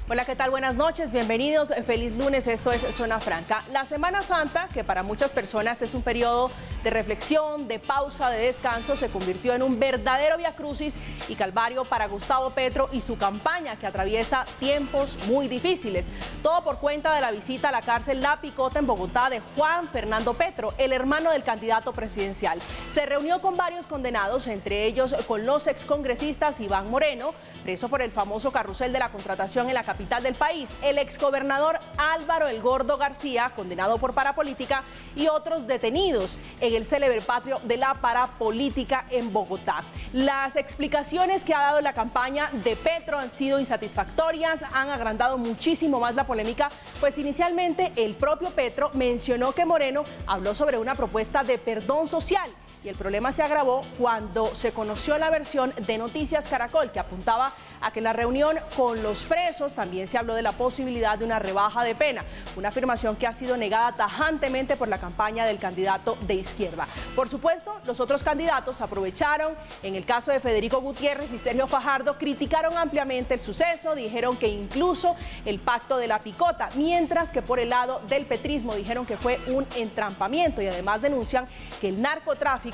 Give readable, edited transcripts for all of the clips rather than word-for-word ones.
Hola, ¿qué tal? Buenas noches, bienvenidos, feliz lunes, esto es Zona Franca. La Semana Santa, que para muchas personas es un periodo de reflexión, de pausa, de descanso, se convirtió en un verdadero viacrucis y calvario para Gustavo Petro y su campaña, que atraviesa tiempos muy difíciles. Todo por cuenta de la visita a la cárcel La Picota en Bogotá de Juan Fernando Petro, el hermano del candidato presidencial. Se reunió con varios condenados, entre ellos con los excongresistas Iván Moreno, preso por el famoso carrusel de la contratación en la capital del país, el exgobernador Álvaro El Gordo García, condenado por parapolítica, y otros detenidos en el célebre patio de la parapolítica en Bogotá. Las explicaciones que ha dado la campaña de Petro han sido insatisfactorias, han agrandado muchísimo más la polémica, pues inicialmente el propio Petro mencionó que Moreno habló sobre una propuesta de perdón social. Y el problema se agravó cuando se conoció la versión de Noticias Caracol, que apuntaba a que en la reunión con los presos también se habló de la posibilidad de una rebaja de pena, una afirmación que ha sido negada tajantemente por la campaña del candidato de izquierda. Por supuesto, los otros candidatos aprovecharon, en el caso de Federico Gutiérrez y Sergio Fajardo, criticaron ampliamente el suceso, dijeron que incluso el pacto de La Picota, mientras que por el lado del petrismo dijeron que fue un entrampamiento y además denuncian que el narcotraficante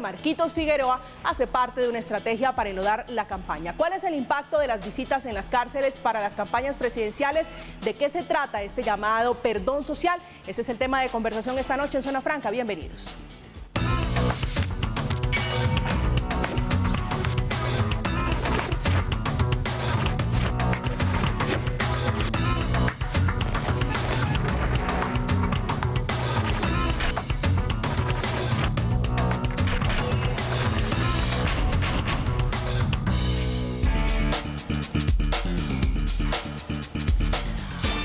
Marquitos Figueroa hace parte de una estrategia para enlodar la campaña. ¿Cuál es el impacto de las visitas en las cárceles para las campañas presidenciales? ¿De qué se trata este llamado perdón social? Ese es el tema de conversación esta noche en Zona Franca. Bienvenidos.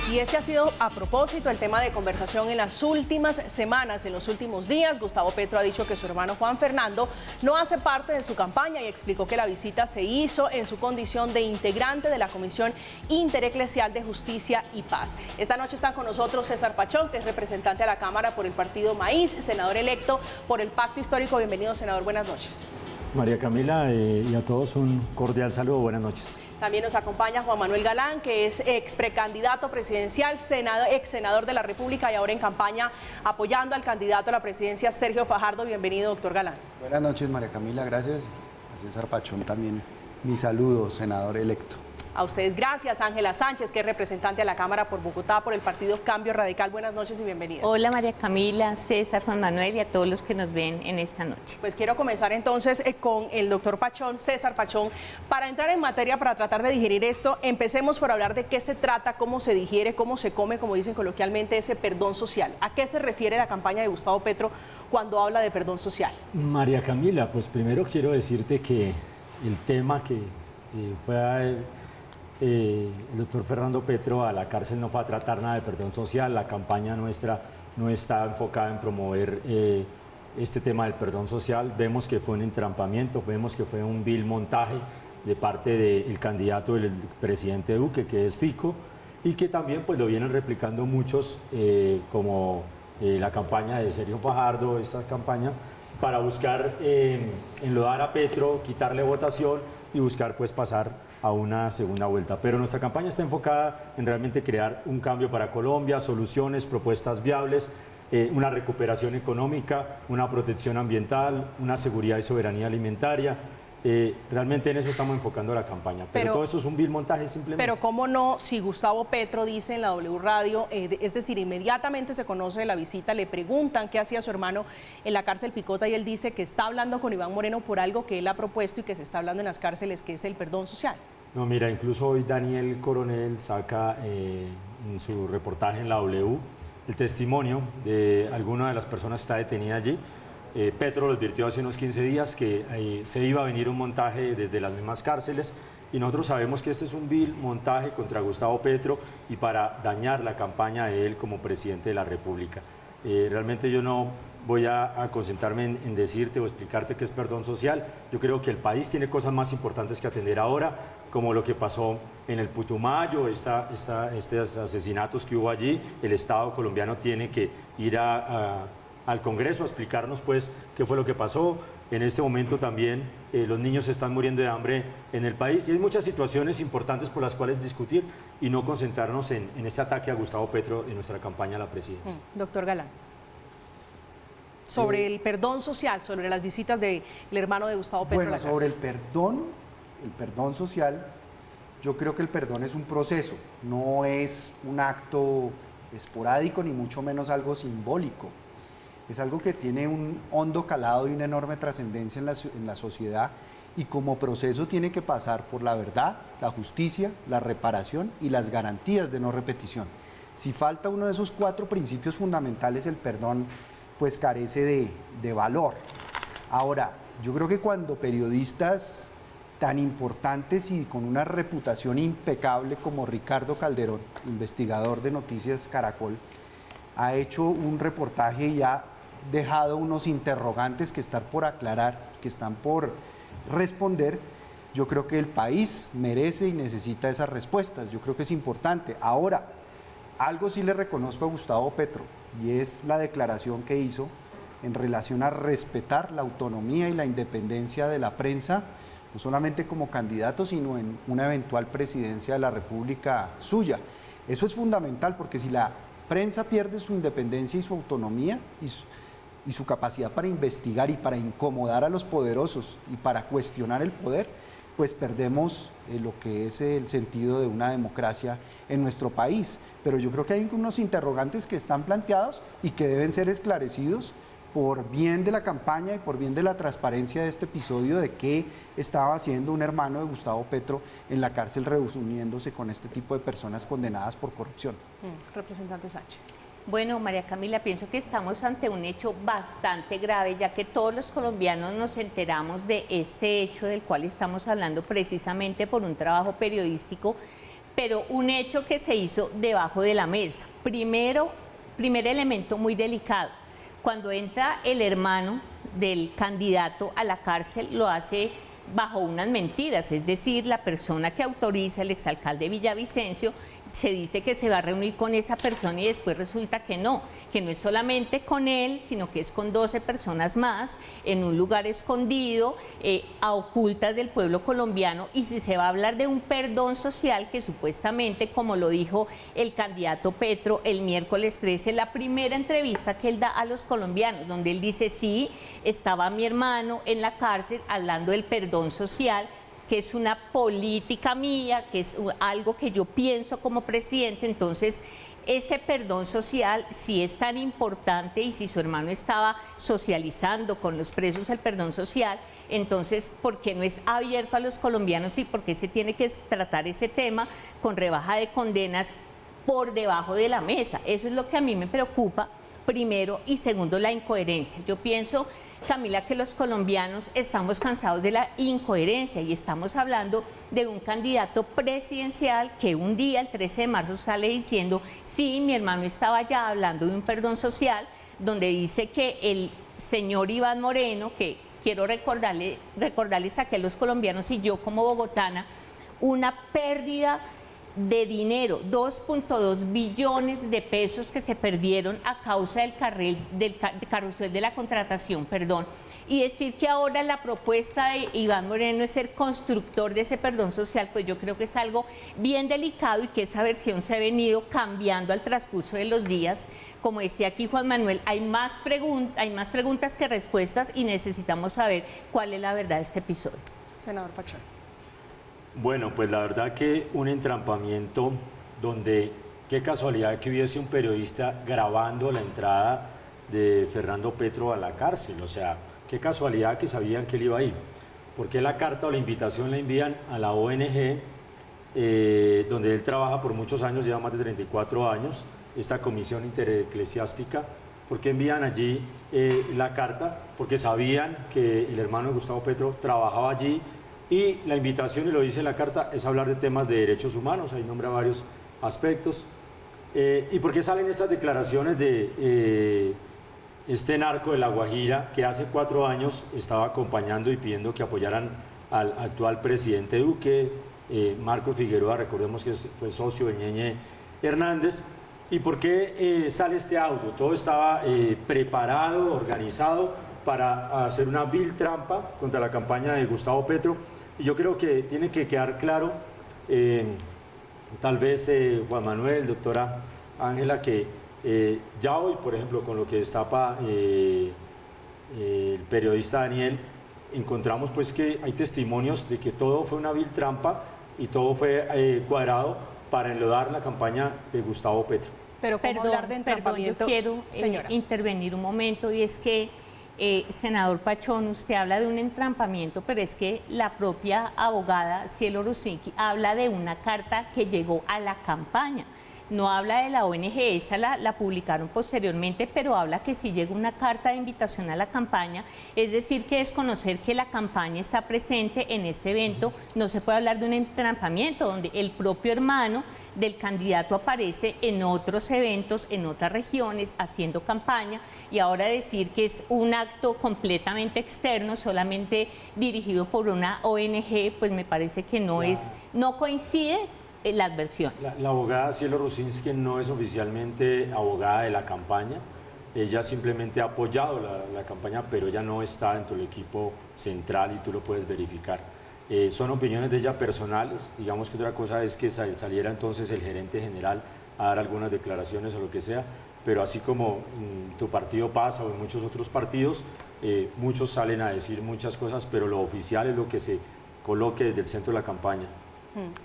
Y este ha sido, a propósito, el tema de conversación en las últimas semanas, en los últimos días. Gustavo Petro ha dicho que su hermano Juan Fernando no hace parte de su campaña y explicó que la visita se hizo en su condición de integrante de la Comisión Intereclesial de Justicia y Paz. Esta noche están con nosotros César Pachón, que es representante a la Cámara por el partido Maíz, senador electo por el Pacto Histórico. Bienvenido, senador, buenas noches. María Camila, y a todos un cordial saludo, buenas noches. También nos acompaña Juan Manuel Galán, que es ex precandidato presidencial, ex senador de la República y ahora en campaña apoyando al candidato a la presidencia Sergio Fajardo. Bienvenido, doctor Galán. Buenas noches, María Camila, gracias. A César Pachón también mi saludo, senador electo. A ustedes gracias. Ángela Sánchez, que es representante a la Cámara por Bogotá por el partido Cambio Radical. Buenas noches y bienvenida. Hola María Camila, César, Juan Manuel y a todos los que nos ven en esta noche. Pues quiero comenzar entonces con el doctor Pachón, César Pachón. Para entrar en materia, para tratar de digerir esto, empecemos por hablar de qué se trata, cómo se digiere, cómo se come, como dicen coloquialmente, ese perdón social. ¿A qué se refiere la campaña de Gustavo Petro cuando habla de perdón social? María Camila, pues primero quiero decirte que el tema que fue el doctor Fernando Petro a la cárcel no fue a tratar nada de perdón social. La campaña nuestra no está enfocada en promover este tema del perdón social. Vemos que fue un entrampamiento, vemos que fue un vil montaje de parte del candidato del presidente Duque, que es Fico, y que también pues lo vienen replicando muchos, como la campaña de Sergio Fajardo, esta campaña para buscar enlodar a Petro, quitarle votación y buscar pues pasar a una segunda vuelta. Pero nuestra campaña está enfocada en realmente crear un cambio para Colombia, soluciones, propuestas viables, una recuperación económica, una protección ambiental, una seguridad y soberanía alimentaria. Realmente en eso estamos enfocando la campaña, pero todo eso es un vil montaje simplemente. Pero cómo no, si Gustavo Petro dice en la W Radio, es decir, inmediatamente se conoce de la visita, le preguntan qué hacía su hermano en la cárcel Picota y él dice que está hablando con Iván Moreno por algo que él ha propuesto y que se está hablando en las cárceles, que es el perdón social. No, mira, incluso hoy Daniel Coronel saca en su reportaje en la W el testimonio de alguna de las personas que está detenida allí. Petro lo advirtió hace unos 15 días que se iba a venir un montaje desde las mismas cárceles y nosotros sabemos que este es un vil montaje contra Gustavo Petro y para dañar la campaña de él como presidente de la República. Realmente yo no voy a concentrarme en decirte o explicarte qué es perdón social. Yo creo que el país tiene cosas más importantes que atender ahora, como lo que pasó en el Putumayo, estos asesinatos que hubo allí. El Estado colombiano tiene que ir a al Congreso a explicarnos pues qué fue lo que pasó. En este momento también los niños están muriendo de hambre en el país y hay muchas situaciones importantes por las cuales discutir y no concentrarnos en este ataque a Gustavo Petro en nuestra campaña a la presidencia. Doctor Galán, sobre el perdón social, sobre las visitas del hermano de Gustavo Petro a la cárcel. Sobre el perdón social, yo creo que el perdón es un proceso, no es un acto esporádico ni mucho menos algo simbólico. Es algo que tiene un hondo calado y una enorme trascendencia en la sociedad y como proceso tiene que pasar por la verdad, la justicia, la reparación y las garantías de no repetición. Si falta uno de esos 4 principios fundamentales, el perdón pues carece de valor. Ahora, yo creo que cuando periodistas tan importantes y con una reputación impecable como Ricardo Calderón, investigador de Noticias Caracol, ha hecho un reportaje y ha dejado unos interrogantes que están por aclarar, que están por responder, yo creo que el país merece y necesita esas respuestas, yo creo que es importante. Ahora, algo sí le reconozco a Gustavo Petro, y es la declaración que hizo en relación a respetar la autonomía y la independencia de la prensa, no solamente como candidato, sino en una eventual presidencia de la República suya. Eso es fundamental, porque si la prensa pierde su independencia y su autonomía y su capacidad para investigar y para incomodar a los poderosos y para cuestionar el poder, pues perdemos lo que es el sentido de una democracia en nuestro país. Pero yo creo que hay unos interrogantes que están planteados y que deben ser esclarecidos por bien de la campaña y por bien de la transparencia de este episodio de qué estaba haciendo un hermano de Gustavo Petro en la cárcel reuniéndose con este tipo de personas condenadas por corrupción. Representante Sánchez. Bueno, María Camila, pienso que estamos ante un hecho bastante grave, ya que todos los colombianos nos enteramos de este hecho del cual estamos hablando precisamente por un trabajo periodístico, pero un hecho que se hizo debajo de la mesa. Primer elemento muy delicado, cuando entra el hermano del candidato a la cárcel, lo hace bajo unas mentiras, es decir, la persona que autoriza, el exalcalde Villavicencio, se dice que se va a reunir con esa persona y después resulta que no es solamente con él, sino que es con 12 personas más en un lugar escondido, a ocultas del pueblo colombiano. Y si se va a hablar de un perdón social, que supuestamente, como lo dijo el candidato Petro el miércoles 13, la primera entrevista que él da a los colombianos, donde él dice, sí, estaba mi hermano en la cárcel hablando del perdón social, que es una política mía, que es algo que yo pienso como presidente. Entonces, ese perdón social, si es tan importante y si su hermano estaba socializando con los presos el perdón social, entonces, ¿por qué no es abierto a los colombianos y por qué se tiene que tratar ese tema con rebaja de condenas por debajo de la mesa? Eso es lo que a mí me preocupa, primero, y segundo, la incoherencia. Yo pienso, Camila, que los colombianos estamos cansados de la incoherencia y estamos hablando de un candidato presidencial que un día, el 13 de marzo, sale diciendo, sí, mi hermano estaba ya hablando de un perdón social, donde dice que el señor Iván Moreno, que quiero recordarles aquí a los colombianos y yo como bogotana, una pérdida de dinero, 2.2 billones de pesos que se perdieron a causa del carrusel de la contratación, perdón. Y decir que ahora la propuesta de Iván Moreno es ser constructor de ese perdón social, pues yo creo que es algo bien delicado y que esa versión se ha venido cambiando al transcurso de los días. Como decía aquí Juan Manuel, hay más preguntas que respuestas y necesitamos saber cuál es la verdad de este episodio. Senador Pachón. Bueno, pues la verdad que un entrampamiento donde, qué casualidad que hubiese un periodista grabando la entrada de Fernando Petro a la cárcel, o sea, qué casualidad que sabían que él iba ahí. ¿Por qué la carta o la invitación la envían a la ONG, donde él trabaja por muchos años, lleva más de 34 años, esta comisión intereclesiástica? ¿Por qué envían allí la carta? Porque sabían que el hermano de Gustavo Petro trabajaba allí. Y la invitación, y lo dice la carta, es hablar de temas de derechos humanos, ahí nombra varios aspectos. ¿Y por qué salen estas declaraciones de este narco de La Guajira, que hace 4 años estaba acompañando y pidiendo que apoyaran al actual presidente Duque, Marco Figueroa, recordemos que fue socio de Ñeñe Hernández? ¿Y por qué sale este audio? Todo estaba preparado, organizado para hacer una vil trampa contra la campaña de Gustavo Petro. Y yo creo que tiene que quedar claro, tal vez Juan Manuel, doctora Ángela, que ya hoy, por ejemplo, con lo que destapa el periodista Daniel, encontramos pues que hay testimonios de que todo fue una vil trampa y todo fue cuadrado para enlodar la campaña de Gustavo Petro. Pero ¿cómo hablar de Yo entrampamiento? quiero Señora. intervenir un momento, y es que, senador Pachón, usted habla de un entrampamiento, pero es que la propia abogada Cielo Rusinski habla de una carta que llegó a la campaña. No habla de la ONG, esa la publicaron posteriormente, pero habla que sí llegó una carta de invitación a la campaña, es decir, que desconocer que la campaña está presente en este evento, no se puede hablar de un entrampamiento, donde el propio hermano del candidato aparece en otros eventos, en otras regiones, haciendo campaña, y ahora decir que es un acto completamente externo, solamente dirigido por una ONG, pues me parece que no coincide las versiones. La abogada Cielo Rusinski no es oficialmente abogada de la campaña, ella simplemente ha apoyado la campaña, pero ella no está dentro del equipo central y tú lo puedes verificar. Son opiniones de ella personales, digamos que otra cosa es que saliera entonces el gerente general a dar algunas declaraciones o lo que sea, pero así como en tu partido pasa o en muchos otros partidos, muchos salen a decir muchas cosas, pero lo oficial es lo que se coloque desde el centro de la campaña.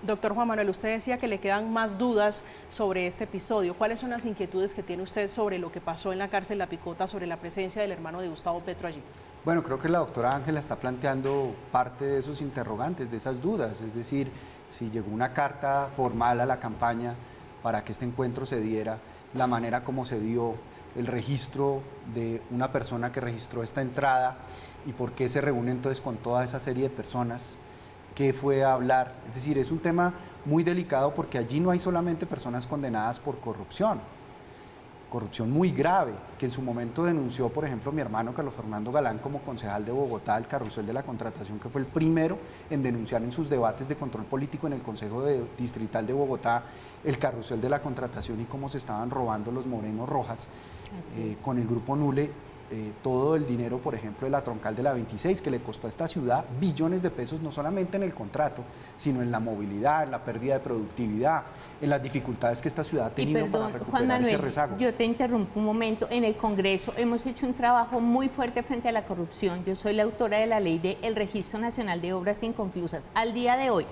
Doctor Juan Manuel, usted decía que le quedan más dudas sobre este episodio. ¿Cuáles son las inquietudes que tiene usted sobre lo que pasó en la cárcel La Picota, sobre la presencia del hermano de Gustavo Petro allí? Bueno, creo que la doctora Ángela está planteando parte de esos interrogantes, de esas dudas, es decir, si llegó una carta formal a la campaña para que este encuentro se diera, la manera como se dio, el registro de una persona que registró esta entrada y por qué se reúne entonces con toda esa serie de personas, qué fue a hablar. Es decir, es un tema muy delicado porque allí no hay solamente personas condenadas por corrupción muy grave, que en su momento denunció, por ejemplo, mi hermano Carlos Fernando Galán como concejal de Bogotá, el carrusel de la contratación, que fue el primero en denunciar en sus debates de control político en el Consejo Distrital de Bogotá el carrusel de la contratación y cómo se estaban robando los Moreno Rojas con el grupo Nule. Todo el dinero, por ejemplo, de la troncal de la 26, que le costó a esta ciudad billones de pesos, no solamente en el contrato, sino en la movilidad, en la pérdida de productividad, en las dificultades que esta ciudad ha tenido para recuperar Juan Manuel, ese rezago. yo te interrumpo un momento. En el Congreso hemos hecho un trabajo muy fuerte frente a la corrupción. Yo soy la autora de la ley del Registro Nacional de Obras Inconclusas. Al día de hoy,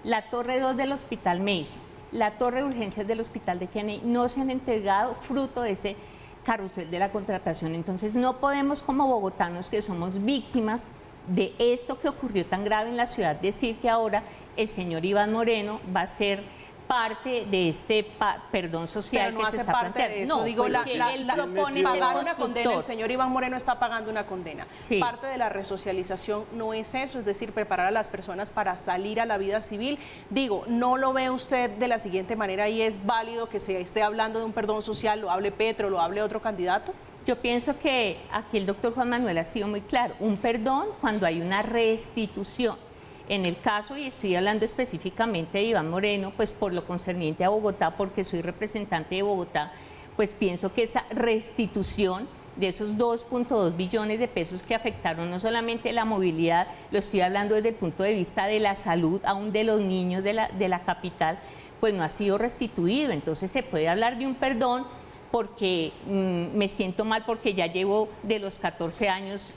la Torre 2 del Hospital Macy, la Torre de Urgencias del Hospital de Kennedy no se han entregado fruto de ese carrusel de la contratación. Entonces no podemos, como bogotanos que somos víctimas de esto que ocurrió tan grave en la ciudad, decir que ahora el señor Iván Moreno va a ser parte de este perdón social pero no que se hace está parte planteando. de eso. No, Digo, pues que él propone ser pagar una condena. constructor. El señor Iván Moreno está pagando una condena. Sí. Parte de la resocialización no es eso, es decir, preparar a las personas para salir a la vida civil. Digo, ¿no lo ve usted de la siguiente manera y es válido que se esté hablando de un perdón social, lo hable Petro, lo hable otro candidato? Yo pienso que aquí el doctor Juan Manuel ha sido muy claro. Un perdón cuando hay una restitución. En el caso, y estoy hablando específicamente de Iván Moreno, pues por lo concerniente a Bogotá, porque soy representante de Bogotá, pues pienso que esa restitución de esos 2.2 billones de pesos que afectaron no solamente la movilidad, lo estoy hablando desde el punto de vista de la salud, aún de los niños de la capital, pues no ha sido restituido. Entonces se puede hablar de un perdón porque me siento mal porque ya llevo de los 14 años,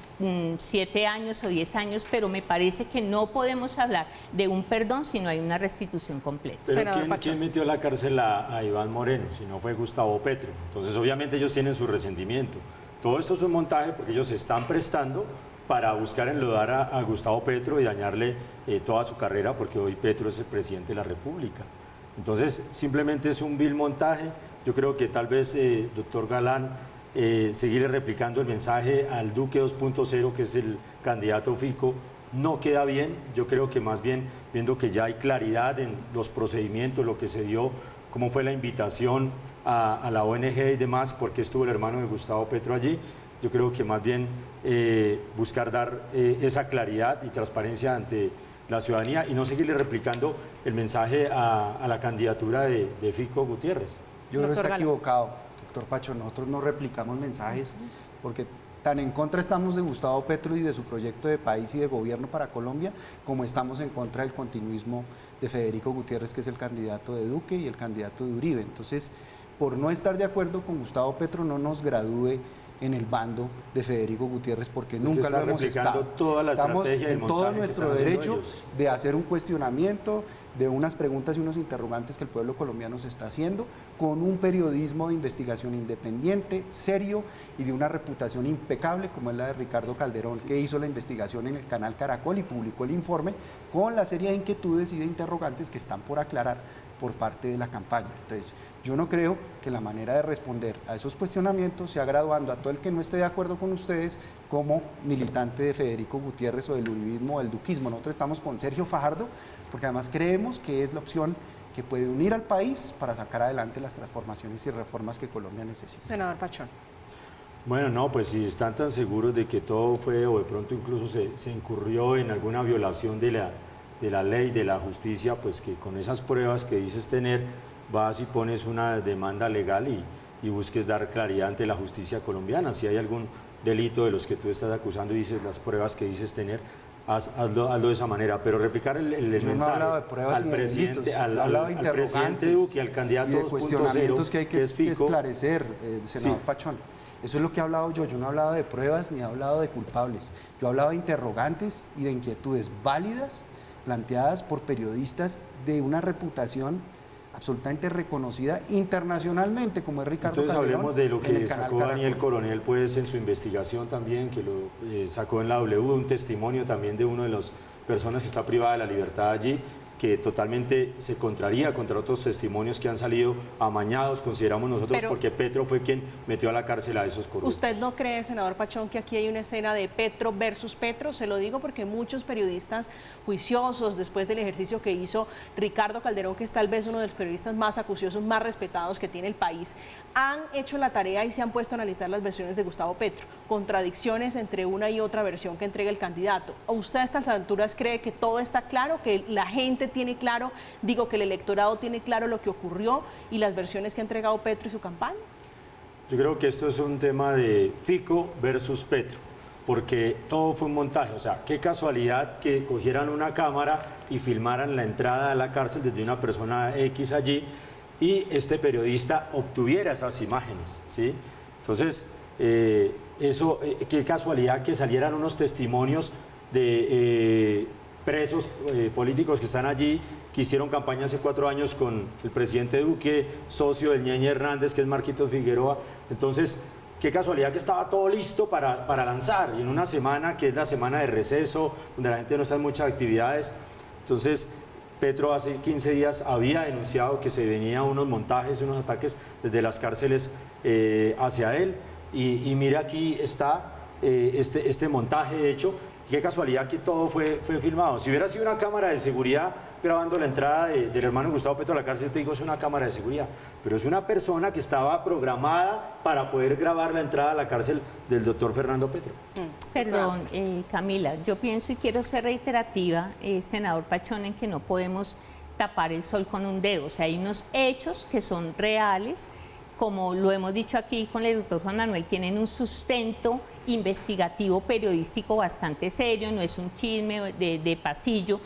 7 años o 10 años, pero me parece que no podemos hablar de un perdón si no hay una restitución completa. Pero ¿quién metió a la cárcel a Iván Moreno? Si no fue Gustavo Petro. Entonces obviamente ellos tienen su resentimiento. Todo esto es un montaje porque ellos se están prestando para buscar enlodar a Gustavo Petro y dañarle toda su carrera, porque hoy Petro es el presidente de la República. Entonces simplemente es un vil montaje. Yo creo que tal vez, doctor Galán, seguir replicando el mensaje al Duque 2.0, que es el candidato Fico, no queda bien. Yo creo que más bien, viendo que ya hay claridad en los procedimientos, lo que se dio, cómo fue la invitación a la ONG y demás, porque estuvo el hermano de Gustavo Petro allí, yo creo que más bien buscar dar esa claridad y transparencia ante la ciudadanía y no seguirle replicando el mensaje a la candidatura de Fico Gutiérrez. Yo creo que está Gala. equivocado, doctor Pachón. Nosotros no replicamos mensajes porque tan en contra estamos de Gustavo Petro y de su proyecto de país y de gobierno para Colombia, como estamos en contra del continuismo de Federico Gutiérrez, que es el candidato de Duque y el candidato de Uribe. Entonces, por no estar de acuerdo con Gustavo Petro, no nos gradúe en el bando de Federico Gutiérrez, porque nunca lo hemos estado. Toda la Estamos estrategia en todo nuestro derecho de hacer un cuestionamiento, de unas preguntas y unos interrogantes que el pueblo colombiano se está haciendo, con un periodismo de investigación independiente, serio y de una reputación impecable, como es la de Ricardo Calderón, que hizo la investigación en el canal Caracol y publicó el informe con la serie de inquietudes y de interrogantes que están por aclarar por parte de la campaña. Entonces, yo no creo que la manera de responder a esos cuestionamientos sea graduando a todo el que no esté de acuerdo con ustedes como militante de Federico Gutiérrez o del uribismo o del duquismo. Nosotros estamos con Sergio Fajardo porque además creemos que es la opción que puede unir al país para sacar adelante las transformaciones y reformas que Colombia necesita. Senador Pachón. Bueno, no, pues si están tan seguros de que todo fue o de pronto incluso se incurrió en alguna violación de la ley, de la justicia, pues que con esas pruebas que dices tener, vas y pones una demanda legal y busques dar claridad ante la justicia colombiana. Si hay algún delito de los que tú estás acusando y dices las pruebas que dices tener, hazlo de esa manera. Pero replicar el mensaje al presidente, al presidente Duque, al candidato 2.0, cuestionamientos que hay que Fico, esclarecer, senador sí. Pachón. Eso es lo que he hablado yo. Yo no he hablado de pruebas ni he hablado de culpables. Yo he hablado de interrogantes y de inquietudes válidas planteadas por periodistas de una reputación absolutamente reconocida internacionalmente, como es Ricardo Entonces Calderón. Hablemos de lo que sacó Caracol. Daniel Coronel pues, en su investigación también, que lo sacó en la W, un testimonio también de una de las personas que está privada de la libertad allí, que totalmente se contraría contra otros testimonios que han salido amañados, consideramos nosotros, Pero, porque Petro fue quien metió a la cárcel a esos corruptos. ¿Usted no cree, senador Pachón, que aquí hay una escena de Petro versus Petro? Se lo digo porque muchos periodistas juiciosos, después del ejercicio que hizo Ricardo Calderón, que es tal vez uno de los periodistas más acuciosos, más respetados que tiene el país, han hecho la tarea y se han puesto a analizar las versiones de Gustavo Petro, contradicciones entre una y otra versión que entrega el candidato. ¿Usted a estas alturas cree que todo está claro, que la gente tiene claro, que el electorado tiene claro lo que ocurrió y las versiones que ha entregado Petro y su campaña? Yo creo que esto es un tema de Fico versus Petro, porque todo fue un montaje. O sea, qué casualidad que cogieran una cámara y filmaran la entrada a la cárcel desde una persona X allí y este periodista obtuviera esas imágenes, ¿sí? Entonces, qué casualidad que salieran unos testimonios de presos políticos que están allí, que hicieron campaña hace 4 años con el presidente Duque, socio del Ñeñe Hernández, que es Marquitos Figueroa. Entonces, qué casualidad que estaba todo listo para lanzar, y en una semana, que es la semana de receso, donde la gente no está en muchas actividades. Entonces, Petro hace 15 días había denunciado que se venían unos montajes, unos ataques desde las cárceles hacia él, y mira, aquí está este montaje hecho. Qué casualidad que todo fue filmado. Si hubiera sido una cámara de seguridad grabando la entrada del hermano Gustavo Petro a la cárcel, yo te digo, es una cámara de seguridad. Pero es una persona que estaba programada para poder grabar la entrada a la cárcel del doctor Fernando Petro. Perdón, Camila, yo pienso y quiero ser reiterativa, senador Pachón, en que no podemos tapar el sol con un dedo. O sea, hay unos hechos que son reales, como lo hemos dicho aquí con el doctor Juan Manuel, tienen un sustento investigativo periodístico bastante serio, no es un chisme de pasillo.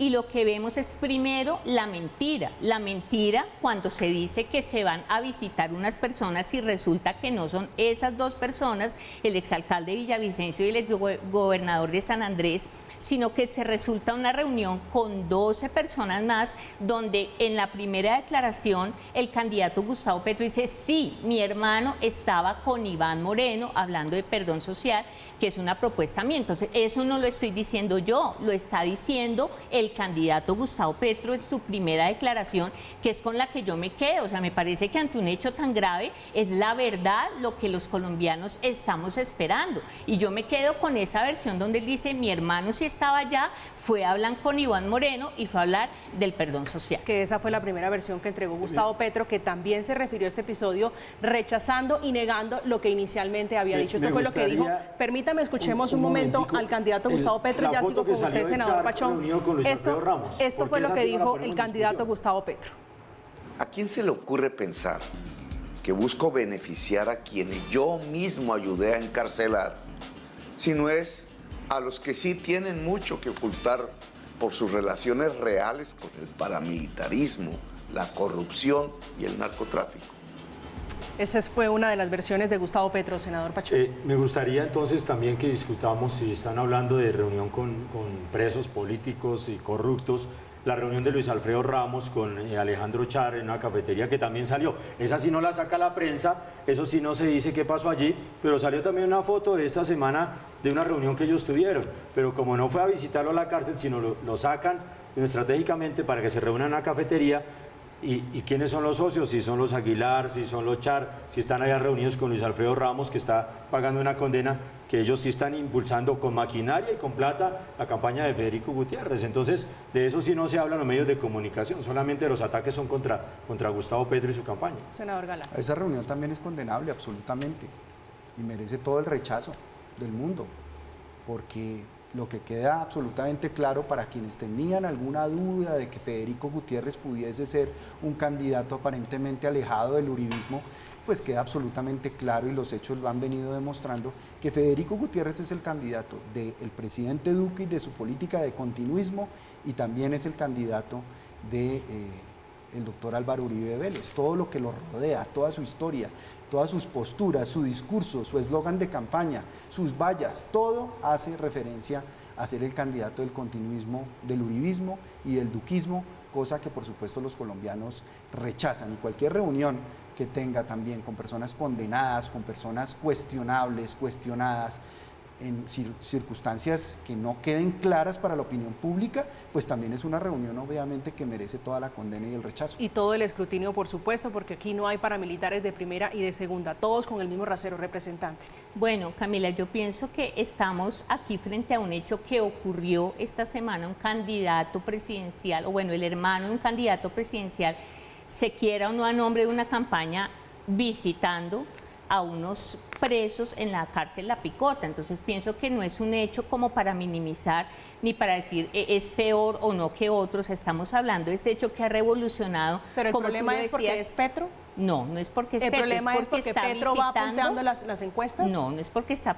Y lo que vemos es primero la mentira cuando se dice que se van a visitar unas personas y resulta que no son esas dos personas, el exalcalde de Villavicencio y el exgobernador de San Andrés, sino que se resulta una reunión con 12 personas más, donde en la primera declaración el candidato Gustavo Petro dice, sí, mi hermano estaba con Iván Moreno hablando de perdón social, que es una propuesta mía. Entonces, eso no lo estoy diciendo yo, lo está diciendo el candidato Gustavo Petro en su primera declaración, que es con la que yo me quedo. O sea, me parece que ante un hecho tan grave es la verdad lo que los colombianos estamos esperando. Y yo me quedo con esa versión donde él dice, mi hermano sí estaba allá, fue a hablar con Iván Moreno y fue a hablar del perdón social. Que esa fue la primera versión que entregó Gustavo Petro, que también se refirió a este episodio rechazando y negando lo que inicialmente había dicho. Esto fue lo que dijo. Permítame, escuchemos un momento al candidato Gustavo Petro, y ya sigo con usted, senador Pachón. Esto fue lo que dijo el candidato Gustavo Petro. ¿A quién se le ocurre pensar que busco beneficiar a quienes yo mismo ayudé a encarcelar, si no es a los que sí tienen mucho que ocultar por sus relaciones reales con el paramilitarismo, la corrupción y el narcotráfico? Esa fue una de las versiones de Gustavo Petro, senador Pacheco. Me gustaría entonces también que discutamos, si están hablando de reunión con presos políticos y corruptos, la reunión de Luis Alfredo Ramos con Alejandro Char en una cafetería que también salió. Esa sí no la saca la prensa, eso sí no se dice qué pasó allí, pero salió también una foto de esta semana de una reunión que ellos tuvieron. Pero como no fue a visitarlo a la cárcel, sino lo sacan estratégicamente para que se reúnan en una cafetería. ¿Y quiénes son los socios? Si son los Aguilar, si son los Char, si están allá reunidos con Luis Alfredo Ramos, que está pagando una condena, que ellos sí están impulsando con maquinaria y con plata la campaña de Federico Gutiérrez. Entonces, de eso sí no se habla en los medios de comunicación, solamente los ataques son contra Gustavo Petro y su campaña. Senador Galán. Esa reunión también es condenable, absolutamente, y merece todo el rechazo del mundo, porque lo que queda absolutamente claro para quienes tenían alguna duda de que Federico Gutiérrez pudiese ser un candidato aparentemente alejado del uribismo, pues queda absolutamente claro, y los hechos lo han venido demostrando, que Federico Gutiérrez es el candidato del presidente Duque y de su política de continuismo, y también es el candidato de el doctor Álvaro Uribe Vélez. Todo lo que lo rodea, toda su historia, todas sus posturas, su discurso, su eslogan de campaña, sus vallas, todo hace referencia a ser el candidato del continuismo, del uribismo y del duquismo, cosa que por supuesto los colombianos rechazan. Y cualquier reunión que tenga también con personas condenadas, con personas cuestionables, cuestionadas, en circunstancias que no queden claras para la opinión pública, pues también es una reunión obviamente que merece toda la condena y el rechazo. Y todo el escrutinio, por supuesto, porque aquí no hay paramilitares de primera y de segunda, todos con el mismo rasero, representante. Bueno, Camila, yo pienso que estamos aquí frente a un hecho que ocurrió esta semana. Un candidato presidencial, o bueno, el hermano de un candidato presidencial, se quiera o no a nombre de una campaña, visitando a unos presos en la cárcel La Picota. Entonces pienso que no es un hecho como para minimizar ni para decir es peor o no que otros. Estamos hablando de este hecho que ha revolucionado. Pero el como problema tú lo es porque decías, es Petro. No, no es porque es El Petro. problema es porque está Petro va visitando. apuntando las encuestas. No, no es porque está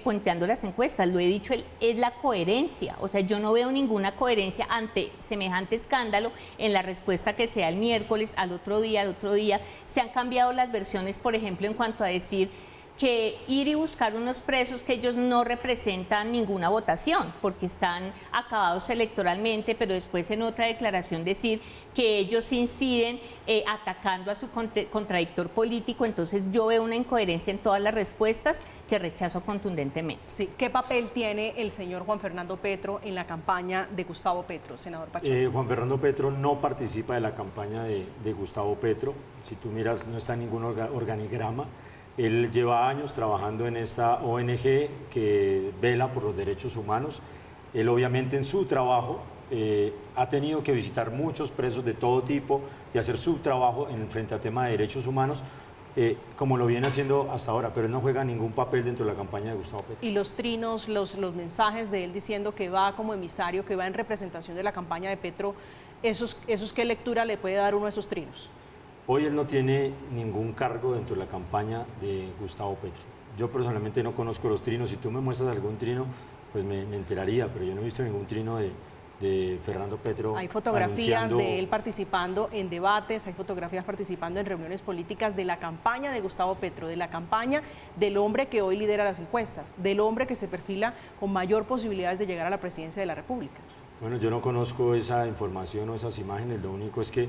punteando las encuestas, lo he dicho, es la coherencia. O sea, yo no veo ninguna coherencia ante semejante escándalo en la respuesta que sea el miércoles, al otro día. Se han cambiado las versiones, por ejemplo, en cuanto a decir que ir y buscar unos presos que ellos no representan ninguna votación porque están acabados electoralmente, pero después en otra declaración decir que ellos inciden atacando a su contradictor político. Entonces yo veo una incoherencia en todas las respuestas que rechazo contundentemente. Sí. ¿Qué papel tiene el señor Juan Fernando Petro en la campaña de Gustavo Petro, senador Pacheco? Juan Fernando Petro no participa de la campaña de Gustavo Petro. Si tú miras, no está en ningún organigrama. Él lleva años trabajando en esta ONG que vela por los derechos humanos. Él obviamente en su trabajo ha tenido que visitar muchos presos de todo tipo y hacer su trabajo frente al tema de derechos humanos, como lo viene haciendo hasta ahora, pero él no juega ningún papel dentro de la campaña de Gustavo Petro. Y los trinos, los mensajes de él diciendo que va como emisario, que va en representación de la campaña de Petro, ¿esos qué lectura le puede dar uno de esos trinos? Hoy él no tiene ningún cargo dentro de la campaña de Gustavo Petro. Yo personalmente no conozco los trinos. Si tú me muestras algún trino, pues me enteraría, pero yo no he visto ningún trino de Fernando Petro. Hay fotografías de él participando en debates, hay fotografías participando en reuniones políticas de la campaña de Gustavo Petro, de la campaña del hombre que hoy lidera las encuestas, del hombre que se perfila con mayor posibilidades de llegar a la presidencia de la República. Bueno, yo no conozco esa información o esas imágenes, lo único es que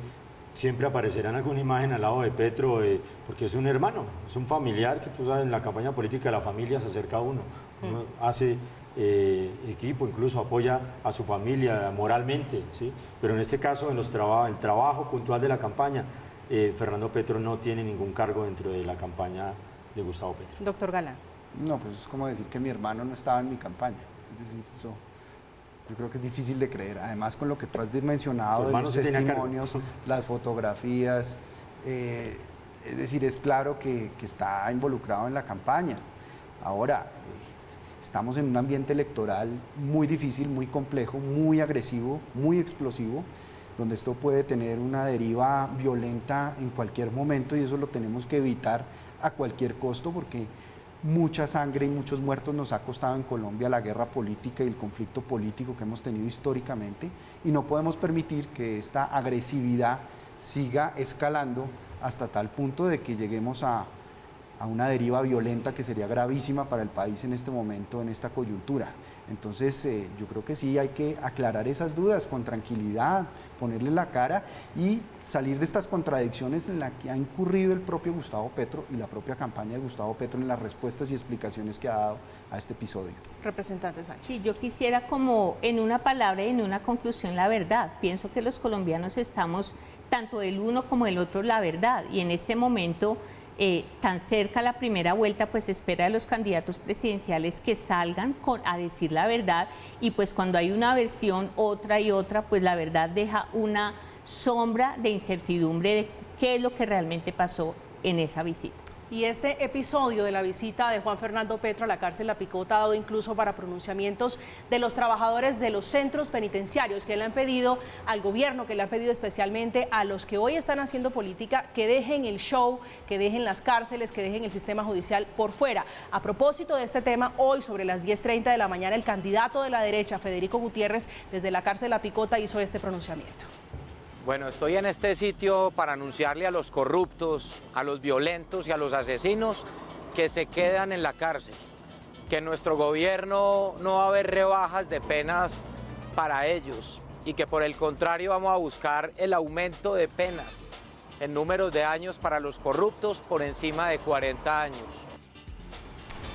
siempre aparecerá en alguna imagen al lado de Petro, porque es un hermano, es un familiar que tú sabes, en la campaña política la familia se acerca a uno, uno hace equipo, incluso apoya a su familia moralmente, ¿sí? Pero en este caso, en el trabajo puntual de la campaña, Fernando Petro no tiene ningún cargo dentro de la campaña de Gustavo Petro. Doctor Galán. No, pues es como decir que mi hermano no estaba en mi campaña, es decir, eso yo creo que es difícil de creer. Además, con lo que tú has mencionado, de los testimonios, las fotografías, es decir, es claro que está involucrado en la campaña. Ahora, estamos en un ambiente electoral muy difícil, muy complejo, muy agresivo, muy explosivo, donde esto puede tener una deriva violenta en cualquier momento, y eso lo tenemos que evitar a cualquier costo, porque mucha sangre y muchos muertos nos ha costado en Colombia la guerra política y el conflicto político que hemos tenido históricamente, y no podemos permitir que esta agresividad siga escalando hasta tal punto de que lleguemos a una deriva violenta que sería gravísima para el país en este momento, en esta coyuntura. Entonces, yo creo que sí hay que aclarar esas dudas con tranquilidad, ponerle la cara y salir de estas contradicciones en las que ha incurrido el propio Gustavo Petro y la propia campaña de Gustavo Petro en las respuestas y explicaciones que ha dado a este episodio. Representante Sánchez. Sí, yo quisiera como en una palabra y en una conclusión la verdad. Pienso que los colombianos estamos tanto del uno como del otro la verdad, y en este momento tan cerca a la primera vuelta, pues espera de los candidatos presidenciales que salgan a decir la verdad, y pues cuando hay una versión, otra y otra, pues la verdad deja una sombra de incertidumbre de qué es lo que realmente pasó en esa visita. Y este episodio de la visita de Juan Fernando Petro a la cárcel La Picota ha dado incluso para pronunciamientos de los trabajadores de los centros penitenciarios, que le han pedido al gobierno, que le han pedido especialmente a los que hoy están haciendo política, que dejen el show, que dejen las cárceles, que dejen el sistema judicial por fuera. A propósito de este tema, hoy sobre las 10:30 de la mañana, el candidato de la derecha, Federico Gutiérrez, desde la cárcel La Picota hizo este pronunciamiento. Bueno, estoy en este sitio para anunciarle a los corruptos, a los violentos y a los asesinos que se quedan en la cárcel, que en nuestro gobierno no va a haber rebajas de penas para ellos y que por el contrario vamos a buscar el aumento de penas en números de años para los corruptos por encima de 40 años.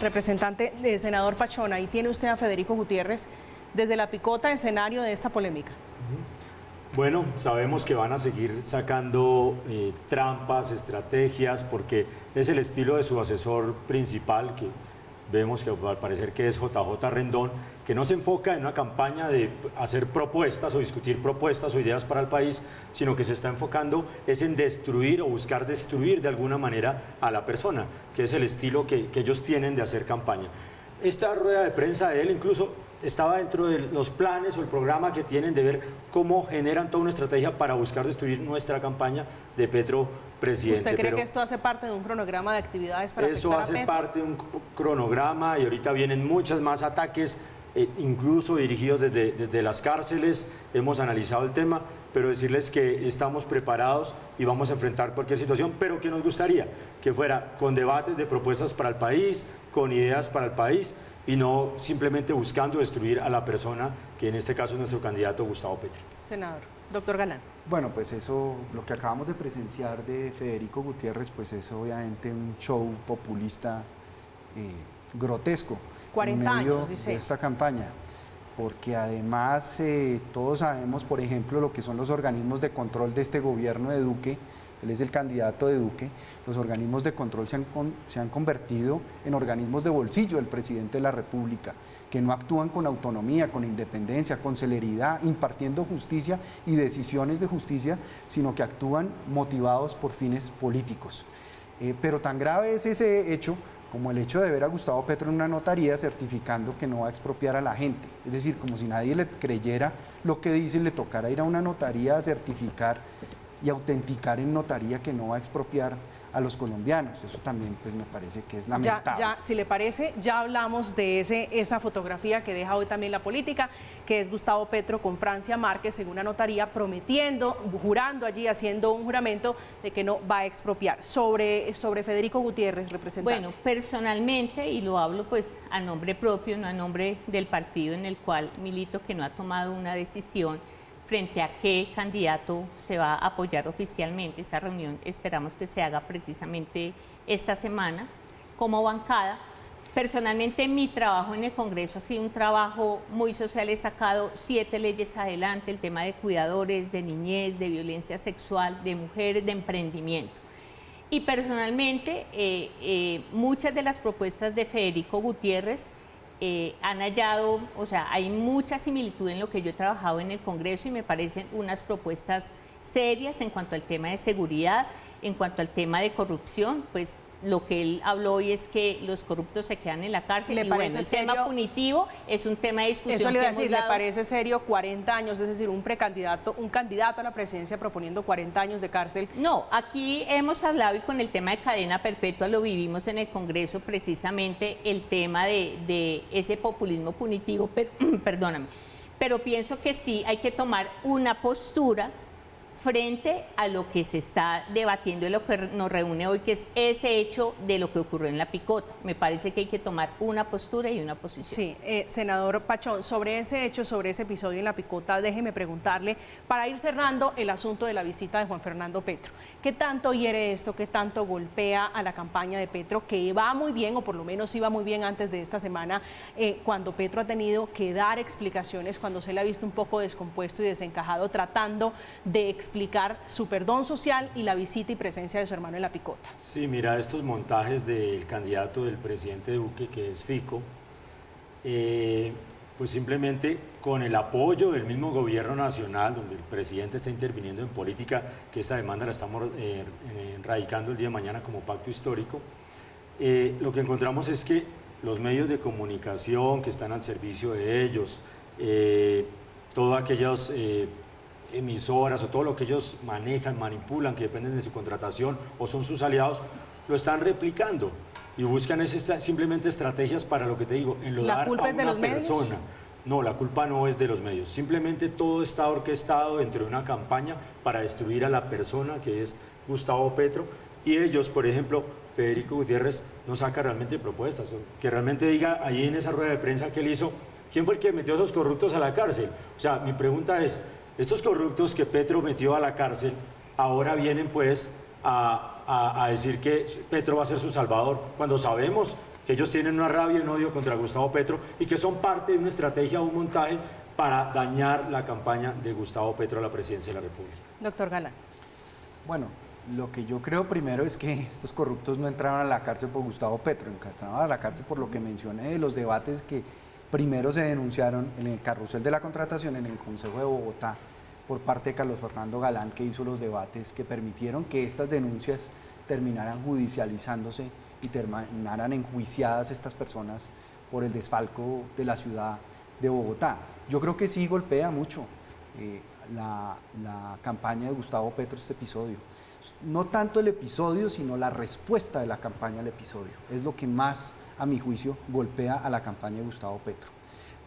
Representante del senador Pachón, ahí tiene usted a Federico Gutiérrez desde La Picota, escenario de esta polémica. Bueno, sabemos que van a seguir sacando trampas, estrategias, porque es el estilo de su asesor principal, que vemos que al parecer que es JJ Rendón, que no se enfoca en una campaña de hacer propuestas o discutir propuestas o ideas para el país, sino que se está enfocando es en destruir o buscar destruir de alguna manera a la persona, que es el estilo que ellos tienen de hacer campaña. Esta rueda de prensa de él incluso estaba dentro de los planes o el programa que tienen de ver cómo generan toda una estrategia para buscar destruir nuestra campaña de Petro presidente. ¿Usted cree que esto hace parte de un cronograma de actividades para eso afectar a hace Petro? parte de un cronograma, y ahorita vienen muchos más ataques, incluso dirigidos desde las cárceles. Hemos analizado el tema, pero decirles que estamos preparados y vamos a enfrentar cualquier situación, pero que nos gustaría que fuera con debates de propuestas para el país, con ideas para el país, y no simplemente buscando destruir a la persona, que en este caso es nuestro candidato Gustavo Petro. Senador, doctor Galán. Bueno, pues eso, lo que acabamos de presenciar de Federico Gutiérrez, pues es obviamente un show populista grotesco 40 en medio años, dice. de esta campaña, porque además todos sabemos, por ejemplo, lo que son los organismos de control de este gobierno de Duque. Él es el candidato de Duque. Los organismos de control se han convertido en organismos de bolsillo del presidente de la República, que no actúan con autonomía, con independencia, con celeridad, impartiendo justicia y decisiones de justicia, sino que actúan motivados por fines políticos. Pero tan grave es ese hecho como el hecho de ver a Gustavo Petro en una notaría certificando que no va a expropiar a la gente. Es decir, como si nadie le creyera lo que dice, le tocara ir a una notaría a certificar y autenticar en notaría que no va a expropiar a los colombianos. Eso también pues me parece que es lamentable. Ya, si le parece, ya hablamos de esa fotografía que deja hoy también la política, que es Gustavo Petro con Francia Márquez en una notaría prometiendo, jurando allí, haciendo un juramento de que no va a expropiar. Sobre Federico Gutiérrez, representante. Bueno, personalmente, y lo hablo pues a nombre propio, no a nombre del partido en el cual milito, que no ha tomado una decisión frente a qué candidato se va a apoyar oficialmente. Esta reunión esperamos que se haga precisamente esta semana como bancada. Personalmente, mi trabajo en el Congreso ha sido un trabajo muy social. He sacado 7 leyes adelante, el tema de cuidadores, de niñez, de violencia sexual, de mujeres, de emprendimiento. Y personalmente, muchas de las propuestas de Federico Gutiérrez han hallado, o sea, hay mucha similitud en lo que yo he trabajado en el Congreso, y me parecen unas propuestas serias en cuanto al tema de seguridad, en cuanto al tema de corrupción, pues lo que él habló hoy es que los corruptos se quedan en la cárcel. ¿Le y parece bueno, el serio? tema punitivo es un tema de discusión. Eso le iba a que decir, hemos ¿le dado. parece serio 40 años, es decir, un candidato a la presidencia proponiendo 40 años de cárcel? No, aquí hemos hablado y con el tema de cadena perpetua lo vivimos en el Congreso precisamente el tema de ese populismo punitivo, pero, perdóname, pero pienso que sí hay que tomar una postura frente a lo que se está debatiendo y lo que nos reúne hoy, que es ese hecho de lo que ocurrió en La Picota. Me parece que hay que tomar una postura y una posición. Sí, senador Pachón, sobre ese hecho, sobre ese episodio en La Picota, déjeme preguntarle, para ir cerrando el asunto de la visita de Juan Fernando Petro, ¿qué tanto hiere esto, qué tanto golpea a la campaña de Petro, que va muy bien, o por lo menos iba muy bien antes de esta semana, cuando Petro ha tenido que dar explicaciones, cuando se le ha visto un poco descompuesto y desencajado, tratando de explicar su perdón social y la visita y presencia de su hermano en La Picota? Sí, mira, estos montajes del candidato del presidente Duque, que es Fico, pues simplemente con el apoyo del mismo gobierno nacional, donde el presidente está interviniendo en política, que esa demanda la estamos radicando el día de mañana como pacto histórico, lo que encontramos es que los medios de comunicación que están al servicio de ellos, todas aquellas emisoras o todo lo que ellos manejan, manipulan, que dependen de su contratación o son sus aliados, lo están replicando y buscan simplemente estrategias para lo que te digo, enlodar a una persona. No, la culpa no es de los medios, simplemente todo está orquestado dentro de una campaña para destruir a la persona que es Gustavo Petro, y ellos, por ejemplo, Federico Gutiérrez no saca realmente propuestas, que realmente diga ahí en esa rueda de prensa que él hizo, ¿quién fue el que metió a esos corruptos a la cárcel? O sea, mi pregunta es, estos corruptos que Petro metió a la cárcel, ahora vienen pues a decir que Petro va a ser su salvador, cuando sabemos que ellos tienen una rabia y un odio contra Gustavo Petro y que son parte de una estrategia o un montaje para dañar la campaña de Gustavo Petro a la presidencia de la República. Doctor Galán. Bueno, lo que yo creo primero es que estos corruptos no entraron a la cárcel por Gustavo Petro, entraron a la cárcel por lo que mencioné de los debates que primero se denunciaron en el carrusel de la contratación en el Consejo de Bogotá por parte de Carlos Fernando Galán, que hizo los debates que permitieron que estas denuncias terminaran judicializándose y terminaran enjuiciadas estas personas por el desfalco de la ciudad de Bogotá. Yo creo que sí golpea mucho la campaña de Gustavo Petro este episodio. No tanto el episodio, sino la respuesta de la campaña al episodio. Es lo que más, a mi juicio, golpea a la campaña de Gustavo Petro.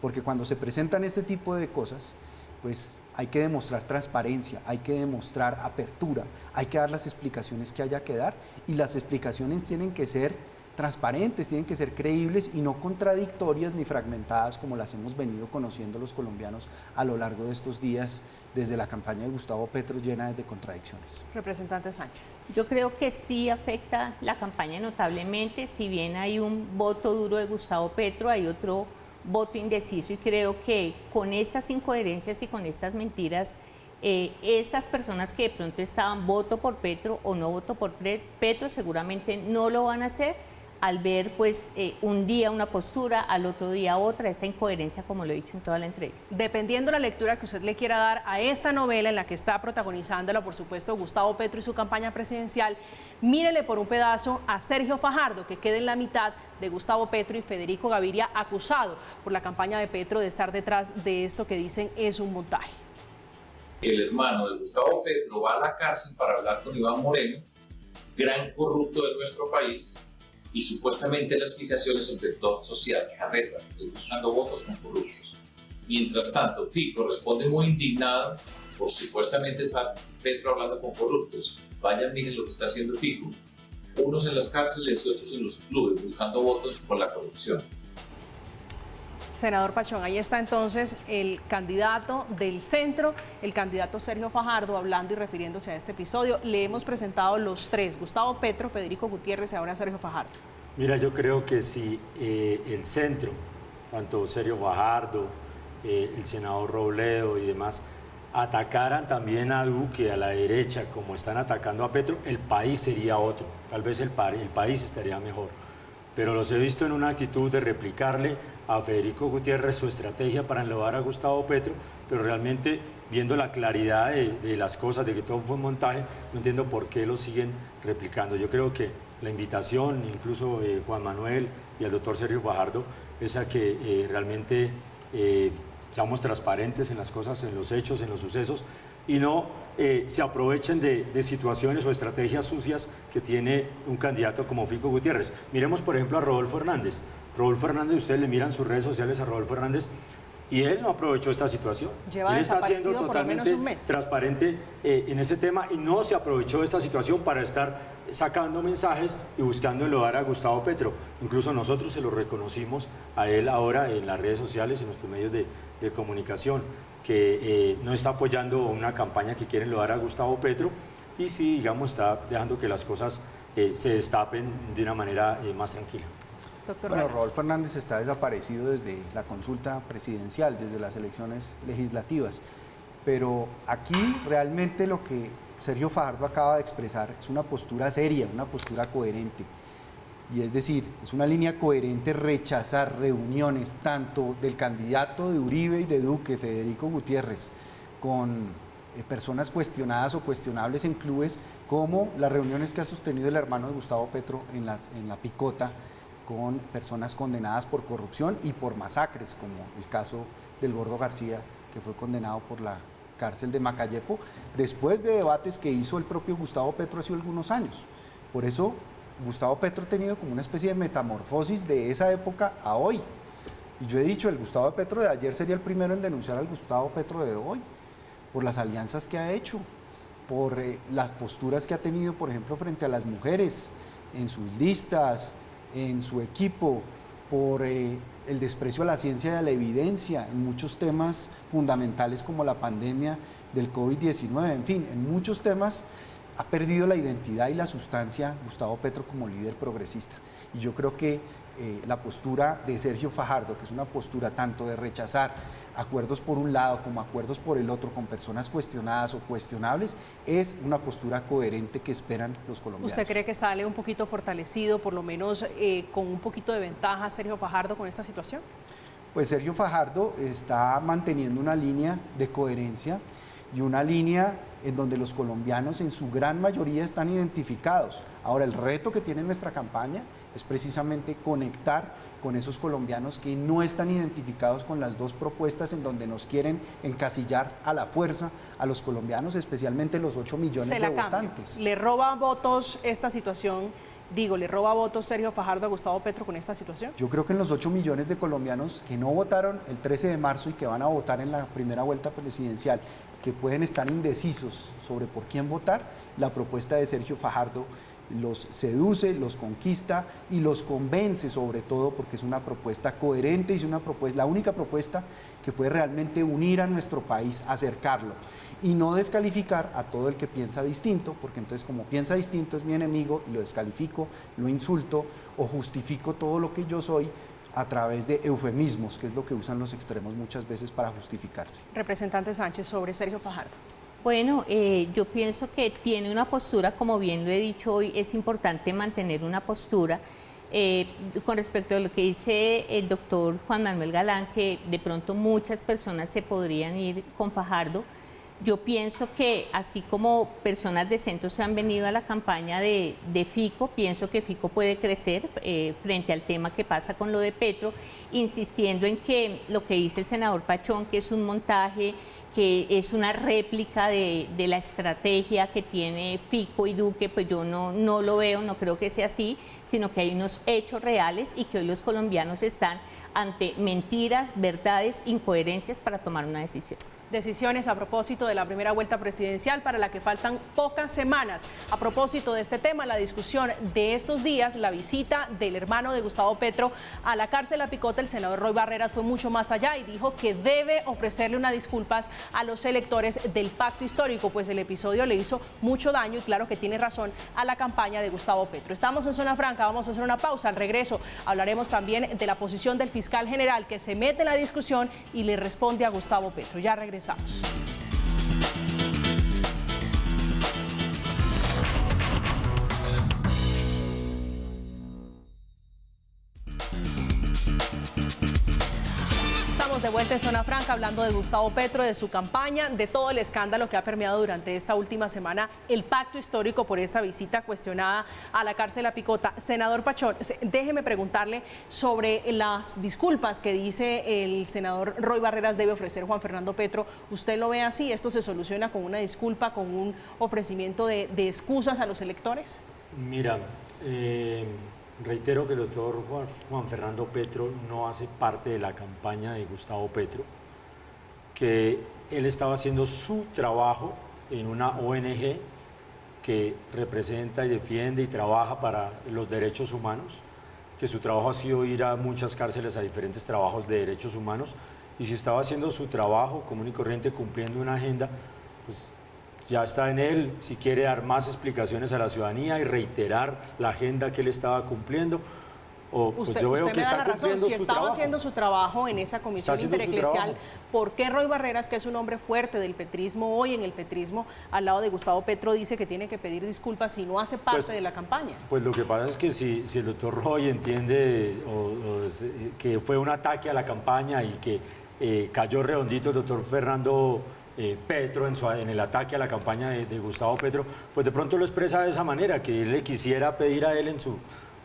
Porque cuando se presentan este tipo de cosas, pues hay que demostrar transparencia, hay que demostrar apertura, hay que dar las explicaciones que haya que dar, y las explicaciones tienen que ser transparentes, tienen que ser creíbles y no contradictorias ni fragmentadas como las hemos venido conociendo los colombianos a lo largo de estos días desde la campaña de Gustavo Petro, llena de contradicciones. Representante Sánchez. Yo creo que sí afecta la campaña notablemente, si bien hay un voto duro de Gustavo Petro, hay otro voto indeciso, y creo que con estas incoherencias y con estas mentiras, esas personas que de pronto estaban voto por Petro o no voto por Petro seguramente no lo van a hacer al ver pues un día una postura, al otro día otra, esa incoherencia, como lo he dicho en toda la entrevista. Dependiendo la lectura que usted le quiera dar a esta novela en la que está protagonizándola, por supuesto, Gustavo Petro y su campaña presidencial, mírele por un pedazo a Sergio Fajardo, que queda en la mitad de Gustavo Petro y Federico Gaviria, acusado por la campaña de Petro de estar detrás de esto que dicen es un montaje. El hermano de Gustavo Petro va a la cárcel para hablar con Iván Moreno, gran corrupto de nuestro país, y supuestamente la explicación es el vector social, carreta, buscando votos con corruptos. Mientras tanto, Fico responde muy indignado por supuestamente estar Petro hablando con corruptos. Vayan, miren lo que está haciendo Fico. Unos en las cárceles y otros en los clubes, buscando votos por la corrupción. Senador Pachón, ahí está entonces el candidato del centro, el candidato Sergio Fajardo, hablando y refiriéndose a este episodio. Le hemos presentado los tres, Gustavo Petro, Federico Gutiérrez y ahora Sergio Fajardo. Mira, yo creo que si el centro, tanto Sergio Fajardo, el senador Robledo y demás, atacaran también a Duque, a la derecha, como están atacando a Petro, el país sería otro. Tal vez el país estaría mejor. Pero los he visto en una actitud de replicarle a Federico Gutiérrez su estrategia para enlodar a Gustavo Petro, pero realmente viendo la claridad de las cosas, de que todo fue un montaje, no entiendo por qué lo siguen replicando. Yo creo que la invitación, incluso Juan Manuel y el doctor Sergio Fajardo, es a que realmente seamos transparentes en las cosas, en los hechos, en los sucesos, y no se aprovechen de situaciones o estrategias sucias que tiene un candidato como Fico Gutiérrez. Miremos, por ejemplo, a Rodolfo Hernández. Rodolfo Hernández, ustedes le miran sus redes sociales a Rodolfo Hernández, y él no aprovechó esta situación. Lleva él está siendo desaparecido por lo menos totalmente un mes. transparente en ese tema y no se aprovechó de esta situación para estar sacando mensajes y buscando enlodar a Gustavo Petro. Incluso nosotros se lo reconocimos a él ahora en las redes sociales y en nuestros medios de comunicación, que no está apoyando una campaña que quiere enlodar a Gustavo Petro y sí, digamos, está dejando que las cosas se destapen de una manera más tranquila. Doctor Bueno, Reyes. Rodolfo Hernández está desaparecido desde la consulta presidencial, desde las elecciones legislativas. Pero aquí realmente lo que Sergio Fajardo acaba de expresar es una postura seria, una postura coherente. Y es decir, es una línea coherente rechazar reuniones tanto del candidato de Uribe y de Duque, Federico Gutiérrez, con personas cuestionadas o cuestionables en clubes, como las reuniones que ha sostenido el hermano de Gustavo Petro en la Picota, con personas condenadas por corrupción y por masacres, como el caso del Gordo García, que fue condenado por la cárcel de Macayepo, después de debates que hizo el propio Gustavo Petro hace algunos años. Por eso, Gustavo Petro ha tenido como una especie de metamorfosis de esa época a hoy. Y yo he dicho, el Gustavo Petro de ayer sería el primero en denunciar al Gustavo Petro de hoy, por las alianzas que ha hecho, por las posturas que ha tenido, por ejemplo, frente a las mujeres, en sus listas, en su equipo, por el desprecio a la ciencia y a la evidencia, en muchos temas fundamentales como la pandemia del COVID-19, en fin, en muchos temas ha perdido la identidad y la sustancia Gustavo Petro como líder progresista. Y yo creo que la postura de Sergio Fajardo, que es una postura tanto de rechazar acuerdos por un lado como acuerdos por el otro con personas cuestionadas o cuestionables, es una postura coherente que esperan los colombianos. ¿Usted cree que sale un poquito fortalecido, por lo menos con un poquito de ventaja Sergio Fajardo con esta situación? Pues Sergio Fajardo está manteniendo una línea de coherencia y una línea en donde los colombianos en su gran mayoría están identificados. Ahora, el reto que tiene nuestra campaña es precisamente conectar con esos colombianos que no están identificados con las dos propuestas en donde nos quieren encasillar a la fuerza a los colombianos, especialmente los 8 millones de votantes. ¿Le roba votos esta situación? ¿Le roba votos Sergio Fajardo a Gustavo Petro con esta situación? Yo creo que en los 8 millones de colombianos que no votaron el 13 de marzo y que van a votar en la primera vuelta presidencial, que pueden estar indecisos sobre por quién votar, la propuesta de Sergio Fajardo los seduce, los conquista y los convence, sobre todo porque es una propuesta coherente y es la única propuesta que puede realmente unir a nuestro país, acercarlo y no descalificar a todo el que piensa distinto, porque entonces como piensa distinto es mi enemigo y lo descalifico, lo insulto o justifico todo lo que yo soy a través de eufemismos, que es lo que usan los extremos muchas veces para justificarse. Representante Sánchez, sobre Sergio Fajardo. Bueno, yo pienso que tiene una postura, como bien lo he dicho hoy, es importante mantener una postura. Con respecto a lo que dice el doctor Juan Manuel Galán, que de pronto muchas personas se podrían ir con Fajardo, yo pienso que así como personas de centro se han venido a la campaña de Fico, pienso que Fico puede crecer frente al tema que pasa con lo de Petro, insistiendo en que lo que dice el senador Pachón, que es un montaje, que es una réplica de la estrategia que tiene Fico y Duque, pues yo no lo veo, no creo que sea así, sino que hay unos hechos reales y que hoy los colombianos están ante mentiras, verdades, incoherencias para tomar una decisión. Decisiones a propósito de la primera vuelta presidencial para la que faltan pocas semanas. A propósito de este tema, la discusión de estos días, la visita del hermano de Gustavo Petro a la cárcel La Picota, el senador Roy Barreras fue mucho más allá y dijo que debe ofrecerle unas disculpas a los electores del pacto histórico, pues el episodio le hizo mucho daño y claro que tiene razón a la campaña de Gustavo Petro. Estamos en Zona Franca, vamos a hacer una pausa. Al regreso hablaremos también de la posición del fiscal general que se mete en la discusión y le responde a Gustavo Petro. Ya regresamos. Estamos Estamos de vuelta en Zona Franca hablando de Gustavo Petro, de su campaña, de todo el escándalo que ha permeado durante esta última semana, el pacto histórico por esta visita cuestionada a la cárcel La Picota. Senador Pachón, déjeme preguntarle sobre las disculpas que dice el senador Roy Barreras debe ofrecer Juan Fernando Petro. ¿Usted lo ve así? ¿Esto se soluciona con una disculpa, con un ofrecimiento de excusas a los electores? Mira, reitero que el doctor Juan Fernando Petro no hace parte de la campaña de Gustavo Petro, que él estaba haciendo su trabajo en una ONG que representa y defiende y trabaja para los derechos humanos, que su trabajo ha sido ir a muchas cárceles a diferentes trabajos de derechos humanos, y si estaba haciendo su trabajo común y corriente cumpliendo una agenda, pues ya está en él, si quiere dar más explicaciones a la ciudadanía y reiterar la agenda que él estaba cumpliendo, o pues yo veo que está cumpliendo si su estaba trabajo. haciendo su trabajo en esa comisión intereclesial, ¿por qué Roy Barreras, que es un hombre fuerte del petrismo, hoy en el petrismo, al lado de Gustavo Petro, dice que tiene que pedir disculpas si no hace parte de la campaña? Pues lo que pasa es que si el doctor Roy entiende que fue un ataque a la campaña y que cayó redondito el doctor Fernando Petro en el ataque a la campaña de Gustavo Petro, pues de pronto lo expresa de esa manera, que él le quisiera pedir a él en su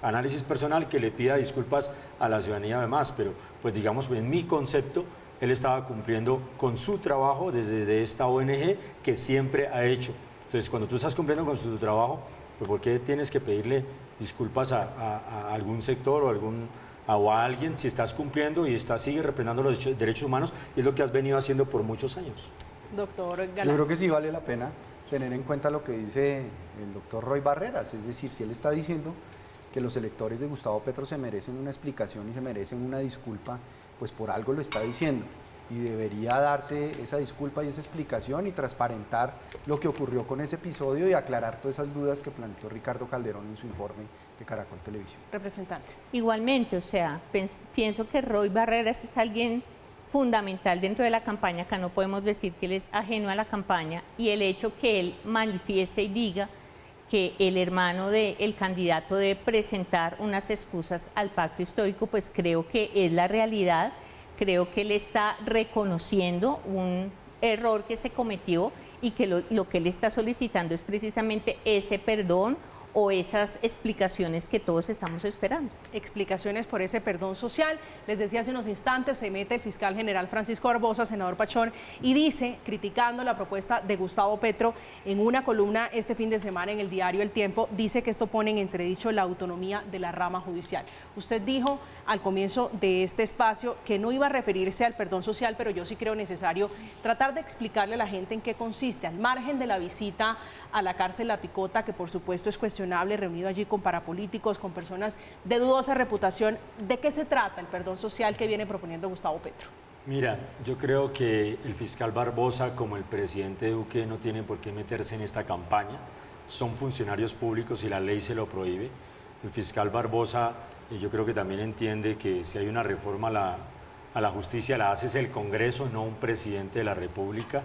análisis personal que le pida disculpas a la ciudadanía además, pero pues digamos, en mi concepto, él estaba cumpliendo con su trabajo desde esta ONG que siempre ha hecho. Entonces, cuando tú estás cumpliendo con tu trabajo, pues ¿por qué tienes que pedirle disculpas a algún sector o a alguien si estás cumpliendo y sigue respetando los derechos humanos? Y es lo que has venido haciendo por muchos años. Doctor Galán. Yo creo que sí vale la pena tener en cuenta lo que dice el doctor Roy Barreras, es decir, si él está diciendo que los electores de Gustavo Petro se merecen una explicación y se merecen una disculpa, pues por algo lo está diciendo, y debería darse esa disculpa y esa explicación y transparentar lo que ocurrió con ese episodio y aclarar todas esas dudas que planteó Ricardo Calderón en su informe de Caracol Televisión. Representante. Igualmente, o sea, pienso que Roy Barreras es alguien fundamental dentro de la campaña, acá no podemos decir que él es ajeno a la campaña, y el hecho que él manifieste y diga que el hermano del candidato debe presentar unas excusas al pacto histórico, pues creo que es la realidad, creo que él está reconociendo un error que se cometió y que lo que él está solicitando es precisamente ese perdón o esas explicaciones que todos estamos esperando. Explicaciones por ese perdón social. Les decía hace unos instantes, se mete el fiscal general Francisco Barbosa, senador Pachón, y dice, criticando la propuesta de Gustavo Petro, en una columna este fin de semana en el diario El Tiempo, dice que esto pone en entredicho la autonomía de la rama judicial. Usted dijo al comienzo de este espacio que no iba a referirse al perdón social, pero yo sí creo necesario tratar de explicarle a la gente en qué consiste, al margen de la visita a la cárcel La Picota, que por supuesto es cuestionable, reunido allí con parapolíticos, con personas de dudosa reputación. ¿De qué se trata el perdón social que viene proponiendo Gustavo Petro? Mira, yo creo que el fiscal Barbosa, como el presidente Duque, no tiene por qué meterse en esta campaña. Son funcionarios públicos y la ley se lo prohíbe. El fiscal Barbosa, yo creo que también entiende que si hay una reforma a la justicia, la hace el Congreso, no un presidente de la República.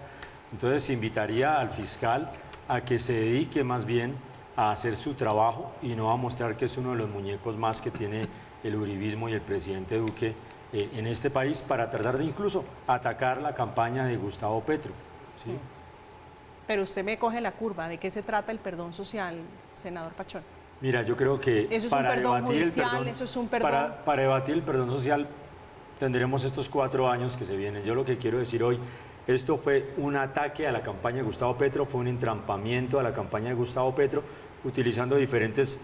Entonces invitaría al fiscal a que se dedique más bien a hacer su trabajo y no a mostrar que es uno de los muñecos más que tiene el uribismo y el presidente Duque en este país, para tratar de incluso atacar la campaña de Gustavo Petro, ¿sí? Pero usted me coge la curva. ¿De qué se trata el perdón social, senador Pachón? Mira, yo creo que ¿Eso es un perdón judicial? ¿Eso es un perdón? Para debatir el perdón social tendremos estos 4 años que se vienen. Yo lo que quiero decir hoy, esto fue un ataque a la campaña de Gustavo Petro, fue un entrampamiento a la campaña de Gustavo Petro, utilizando diferentes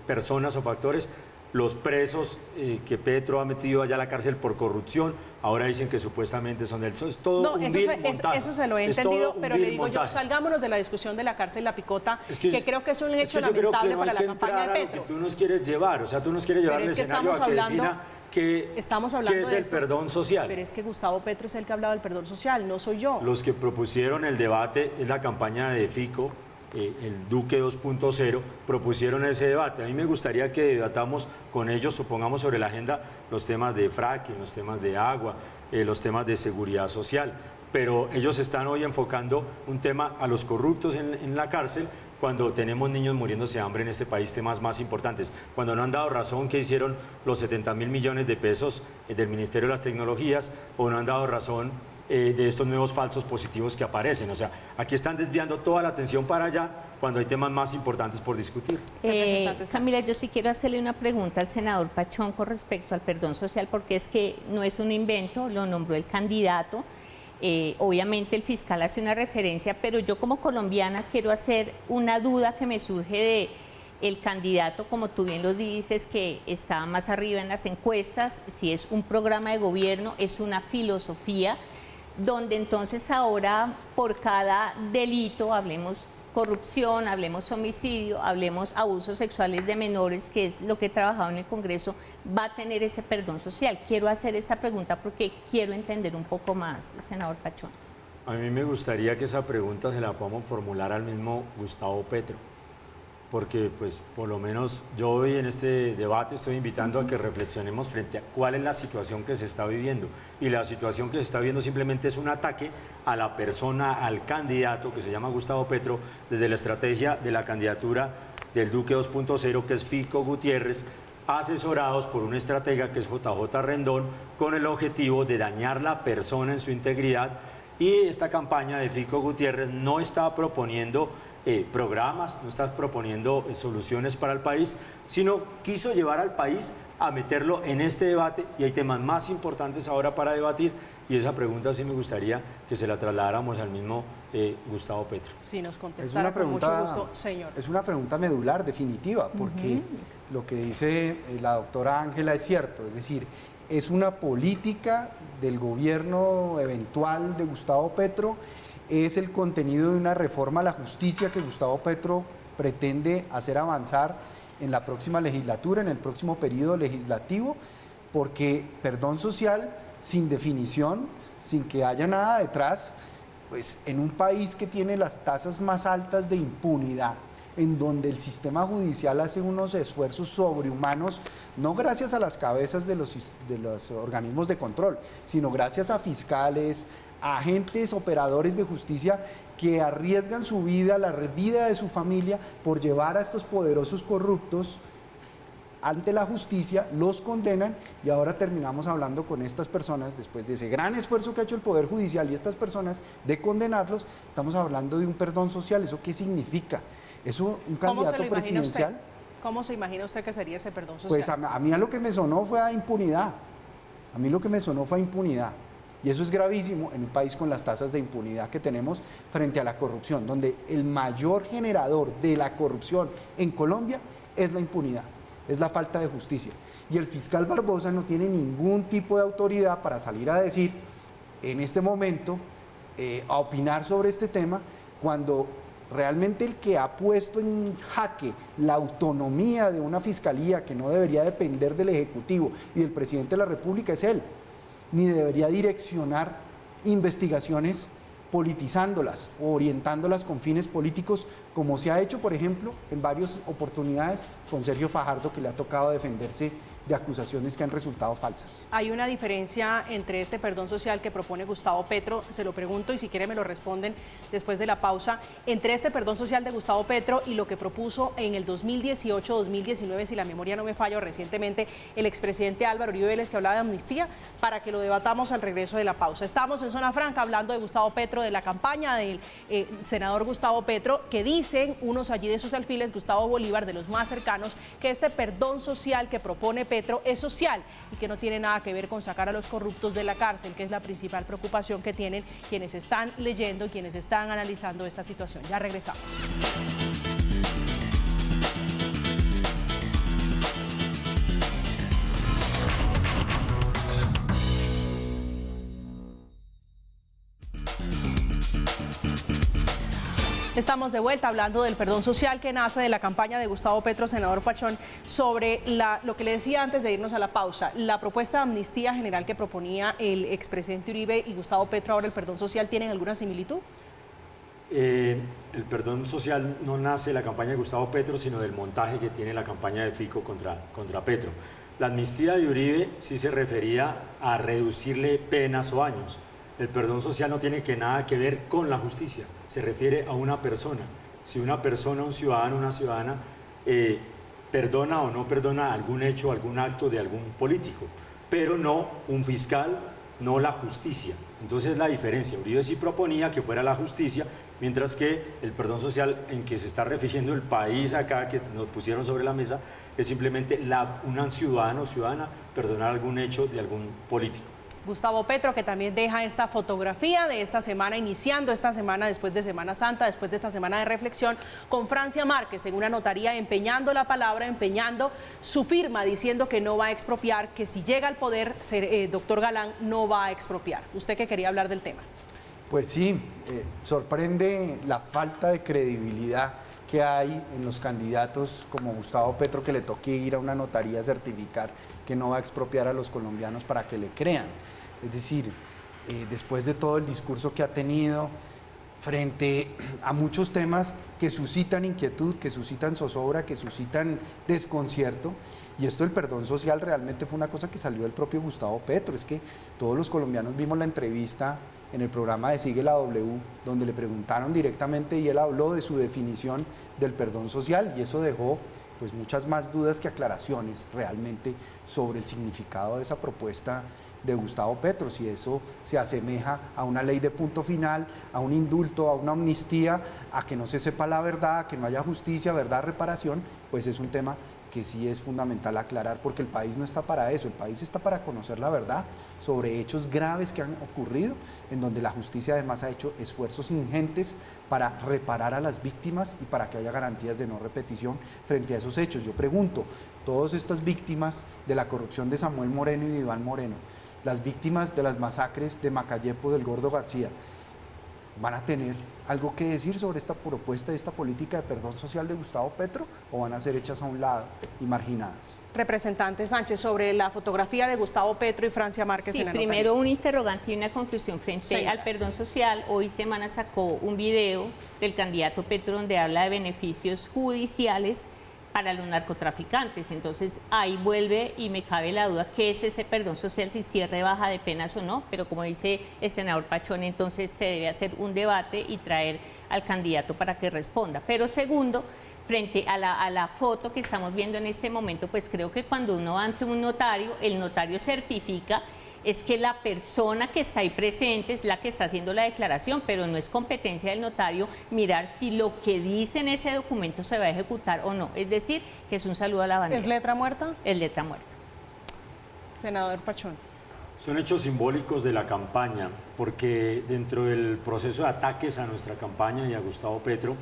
personas o factores. Los presos que Petro ha metido allá a la cárcel por corrupción, ahora dicen que supuestamente son del... Eso es todo un vil montaje. Eso se lo he entendido, pero le digo yo, salgámonos de la discusión de la cárcel La Picota, que creo que es un hecho lamentable para la campaña de Petro. Que tú nos quieres llevar, o sea, tú nos quieres llevar al escenario a que defina qué es el perdón social. Pero es que Gustavo Petro es el que ha hablado del perdón social, no soy yo. Los que propusieron el debate es la campaña de Fico, el Duque 2.0, propusieron ese debate. A mí me gustaría que debatamos con ellos, supongamos sobre la agenda, los temas de fracking, los temas de agua, los temas de seguridad social. Pero ellos están hoy enfocando un tema a los corruptos en la cárcel, cuando tenemos niños muriéndose de hambre en este país, temas más importantes, cuando no han dado razón que hicieron los 70.000 millones de pesos del Ministerio de las Tecnologías, o no han dado razón de estos nuevos falsos positivos que aparecen. O sea, aquí están desviando toda la atención para allá cuando hay temas más importantes por discutir. Camila, yo sí quiero hacerle una pregunta al senador Pachón con respecto al perdón social, porque es que no es un invento, lo nombró el candidato. Obviamente el fiscal hace una referencia, pero yo como colombiana quiero hacer una duda que me surge de el candidato, como tú bien lo dices, que está más arriba en las encuestas, si es un programa de gobierno, es una filosofía, donde entonces ahora por cada delito, hablemos corrupción, hablemos homicidio, hablemos abusos sexuales de menores, que es lo que he trabajado en el Congreso, va a tener ese perdón social. Quiero hacer esa pregunta porque quiero entender un poco más, senador Pachón. A mí me gustaría que esa pregunta se la podamos formular al mismo Gustavo Petro, porque pues por lo menos yo hoy en este debate estoy invitando a que reflexionemos frente a cuál es la situación que se está viviendo, y la situación que se está viviendo simplemente es un ataque a la persona, al candidato que se llama Gustavo Petro, desde la estrategia de la candidatura del Duque 2.0, que es Fico Gutiérrez, asesorados por un estratega que es JJ Rendón, con el objetivo de dañar la persona en su integridad. Y esta campaña de Fico Gutiérrez no está proponiendo programas, no está proponiendo soluciones para el país, sino quiso llevar al país a meterlo en este debate, y hay temas más importantes ahora para debatir, y esa pregunta sí me gustaría que se la trasladáramos al mismo Gustavo Petro. Sí, nos contestara con mucho gusto, señor. Es una pregunta medular, definitiva, porque lo que dice la doctora Ángela es cierto, es decir, es una política del gobierno eventual de Gustavo Petro, es el contenido de una reforma a la justicia que Gustavo Petro pretende hacer avanzar en la próxima legislatura, en el próximo periodo legislativo, porque perdón social sin definición, sin que haya nada detrás, pues en un país que tiene las tasas más altas de impunidad, en donde el sistema judicial hace unos esfuerzos sobrehumanos, no gracias a las cabezas de los organismos de control, sino gracias a fiscales, a agentes operadores de justicia que arriesgan su vida, la vida de su familia, por llevar a estos poderosos corruptos ante la justicia, los condenan, y ahora terminamos hablando con estas personas, después de ese gran esfuerzo que ha hecho el Poder Judicial y estas personas de condenarlos, estamos hablando de un perdón social. ¿Eso qué significa? ¿Eso un candidato presidencial? ¿Cómo se imagina usted que sería ese perdón social? Pues a mí lo que me sonó fue a impunidad. A mí lo que me sonó fue a impunidad. Y eso es gravísimo en un país con las tasas de impunidad que tenemos frente a la corrupción, donde el mayor generador de la corrupción en Colombia es la impunidad, es la falta de justicia. Y el fiscal Barbosa no tiene ningún tipo de autoridad para salir a decir en este momento, a opinar sobre este tema, cuando realmente el que ha puesto en jaque la autonomía de una fiscalía que no debería depender del Ejecutivo y del presidente de la República es él, ni debería direccionar investigaciones politizándolas o orientándolas con fines políticos, como se ha hecho, por ejemplo, en varias oportunidades con Sergio Fajardo, que le ha tocado defenderse de acusaciones que han resultado falsas. ¿Hay una diferencia entre este perdón social que propone Gustavo Petro? Se lo pregunto y si quiere me lo responden después de la pausa. Entre este perdón social de Gustavo Petro y lo que propuso en el 2018-2019, si la memoria no me falla, recientemente el expresidente Álvaro Uribe Vélez, que hablaba de amnistía, para que lo debatamos al regreso de la pausa. Estamos en Zona Franca hablando de Gustavo Petro, de la campaña del senador Gustavo Petro, que dicen unos allí de sus alfiles, Gustavo Bolívar, de los más cercanos, que este perdón social que propone Petro es social y que no tiene nada que ver con sacar a los corruptos de la cárcel, que es la principal preocupación que tienen quienes están leyendo y quienes están analizando esta situación. Ya regresamos. Estamos de vuelta hablando del perdón social que nace de la campaña de Gustavo Petro, senador Pachón, sobre lo que le decía antes de irnos a la pausa, la propuesta de amnistía general que proponía el expresidente Uribe y Gustavo Petro, ahora el perdón social, ¿tienen alguna similitud? El perdón social no nace de la campaña de Gustavo Petro, sino del montaje que tiene la campaña de Fico contra Petro. La amnistía de Uribe sí se refería a reducirle penas o años. El perdón social no tiene nada que ver con la justicia, se refiere a una persona. si una persona, un ciudadano, una ciudadana perdona o no perdona algún hecho, algún acto de algún político, pero no un fiscal, no la justicia. Entonces la diferencia, Uribe sí proponía que fuera la justicia, mientras que el perdón social en que se está refiriendo el país acá, que nos pusieron sobre la mesa, es simplemente un ciudadano o ciudadana perdonar algún hecho de algún político. Gustavo Petro, que también deja esta fotografía de esta semana, iniciando esta semana después de Semana Santa, después de esta semana de reflexión, con Francia Márquez en una notaría, empeñando la palabra, empeñando su firma, diciendo que no va a expropiar, que si llega al poder, doctor Galán, no va a expropiar. Usted que quería hablar del tema. Pues sí, sorprende la falta de credibilidad que hay en los candidatos como Gustavo Petro, que le toque ir a una notaría a certificar que no va a expropiar a los colombianos para que le crean. Es decir, después de todo el discurso que ha tenido frente a muchos temas que suscitan inquietud, que suscitan zozobra, que suscitan desconcierto, y esto del perdón social realmente fue una cosa que salió del propio Gustavo Petro. Es que todos los colombianos vimos la entrevista en el programa de Sigue la W, donde le preguntaron directamente y él habló de su definición del perdón social, y eso dejó pues muchas más dudas que aclaraciones realmente sobre el significado de esa propuesta de Gustavo Petro, si eso se asemeja a una ley de punto final, a un indulto, a una amnistía, a que no se sepa la verdad, a que no haya justicia, verdad, reparación, pues es un tema que sí es fundamental aclarar, porque el país no está para eso, el país está para conocer la verdad sobre hechos graves que han ocurrido, en donde la justicia además ha hecho esfuerzos ingentes para reparar a las víctimas y para que haya garantías de no repetición frente a esos hechos. Yo pregunto, todas estas víctimas de la corrupción de Samuel Moreno y de Iván Moreno, las víctimas de las masacres de Macayepo, del Gordo García, ¿van a tener algo que decir sobre esta propuesta y esta política de perdón social de Gustavo Petro, o van a ser hechas a un lado y marginadas? Representante Sánchez, sobre la fotografía de Gustavo Petro y Francia Márquez en la notaría. Primero un interrogante y una conclusión frente al perdón social. Hoy Semana sacó un video del candidato Petro donde habla de beneficios judiciales para los narcotraficantes. Entonces ahí vuelve y me cabe la duda, ¿qué es ese perdón social? Si cierre baja de penas o no, pero como dice el senador Pachón, entonces se debe hacer un debate y traer al candidato para que responda. Pero segundo, frente a la foto que estamos viendo en este momento, pues creo que cuando uno va ante un notario, el notario certifica es que la persona que está ahí presente es la que está haciendo la declaración, pero no es competencia del notario mirar si lo que dice en ese documento se va a ejecutar o no. Es decir, que es un saludo a la bandera. ¿Es letra muerta? Es letra muerta. Senador Pachón. Son hechos simbólicos de la campaña, porque dentro del proceso de ataques a nuestra campaña y a Gustavo Petro,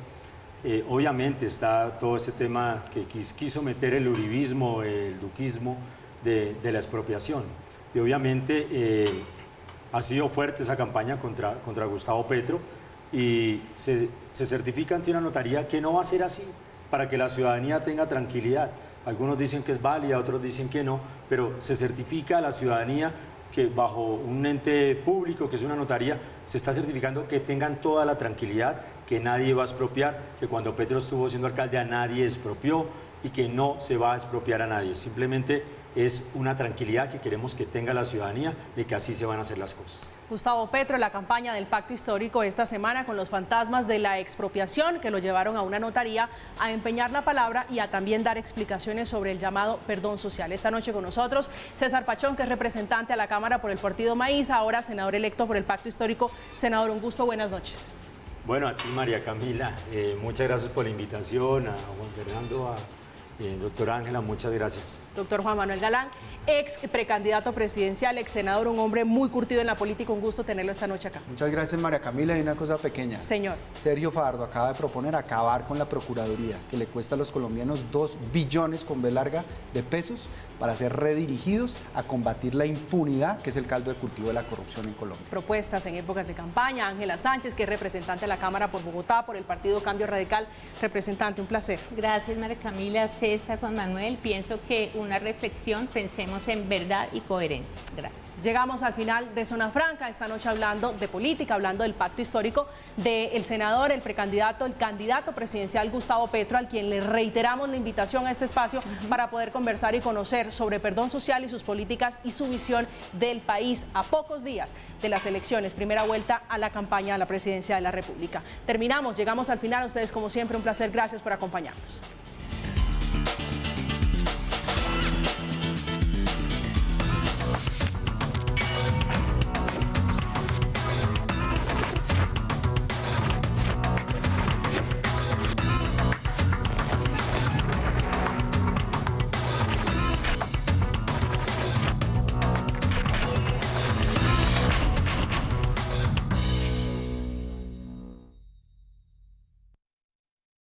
obviamente está todo este tema que quiso meter el uribismo, el duquismo de la expropiación. Y obviamente ha sido fuerte esa campaña contra Gustavo Petro, y se certifica ante una notaría que no va a ser así, para que la ciudadanía tenga tranquilidad. Algunos dicen que es válida, otros dicen que no, pero se certifica a la ciudadanía que bajo un ente público, que es una notaría, se está certificando que tengan toda la tranquilidad, que nadie va a expropiar, que cuando Petro estuvo siendo alcalde a nadie expropió y que no se va a expropiar a nadie. Simplemente es una tranquilidad que queremos que tenga la ciudadanía de que así se van a hacer las cosas. Gustavo Petro, la campaña del pacto histórico esta semana con los fantasmas de la expropiación que lo llevaron a una notaría a empeñar la palabra y a también dar explicaciones sobre el llamado perdón social. Esta noche con nosotros César Pachón, que es representante a la Cámara por el Partido Maíz, ahora senador electo por el pacto histórico. Senador, un gusto, buenas noches. Bueno, a ti, María Camila, muchas gracias por la invitación, a Juan Fernando, doctora Ángela, muchas gracias. Doctor Juan Manuel Galán, ex precandidato presidencial, ex senador, un hombre muy curtido en la política, un gusto tenerlo esta noche acá. Muchas gracias, María Camila. Y una cosa pequeña. Señor. Sergio Fajardo acaba de proponer acabar con la Procuraduría, que le cuesta a los colombianos 2 billones con B larga de pesos para ser redirigidos a combatir la impunidad, que es el caldo de cultivo de la corrupción en Colombia. Propuestas en épocas de campaña. Ángela Sánchez, que es representante de la Cámara por Bogotá, por el Partido Cambio Radical. Representante, un placer. Gracias, María Camila. César, Juan Manuel. Pienso que una reflexión, pensemos en verdad y coherencia. Gracias. Llegamos al final de Zona Franca, esta noche hablando de política, hablando del pacto histórico del senador, el precandidato, el candidato presidencial Gustavo Petro, al quien le reiteramos la invitación a este espacio para poder conversar y conocer sobre perdón social y sus políticas y su visión del país a pocos días de las elecciones, primera vuelta a la campaña a la presidencia de la República. Terminamos, llegamos al final. A ustedes, como siempre, un placer. Gracias por acompañarnos.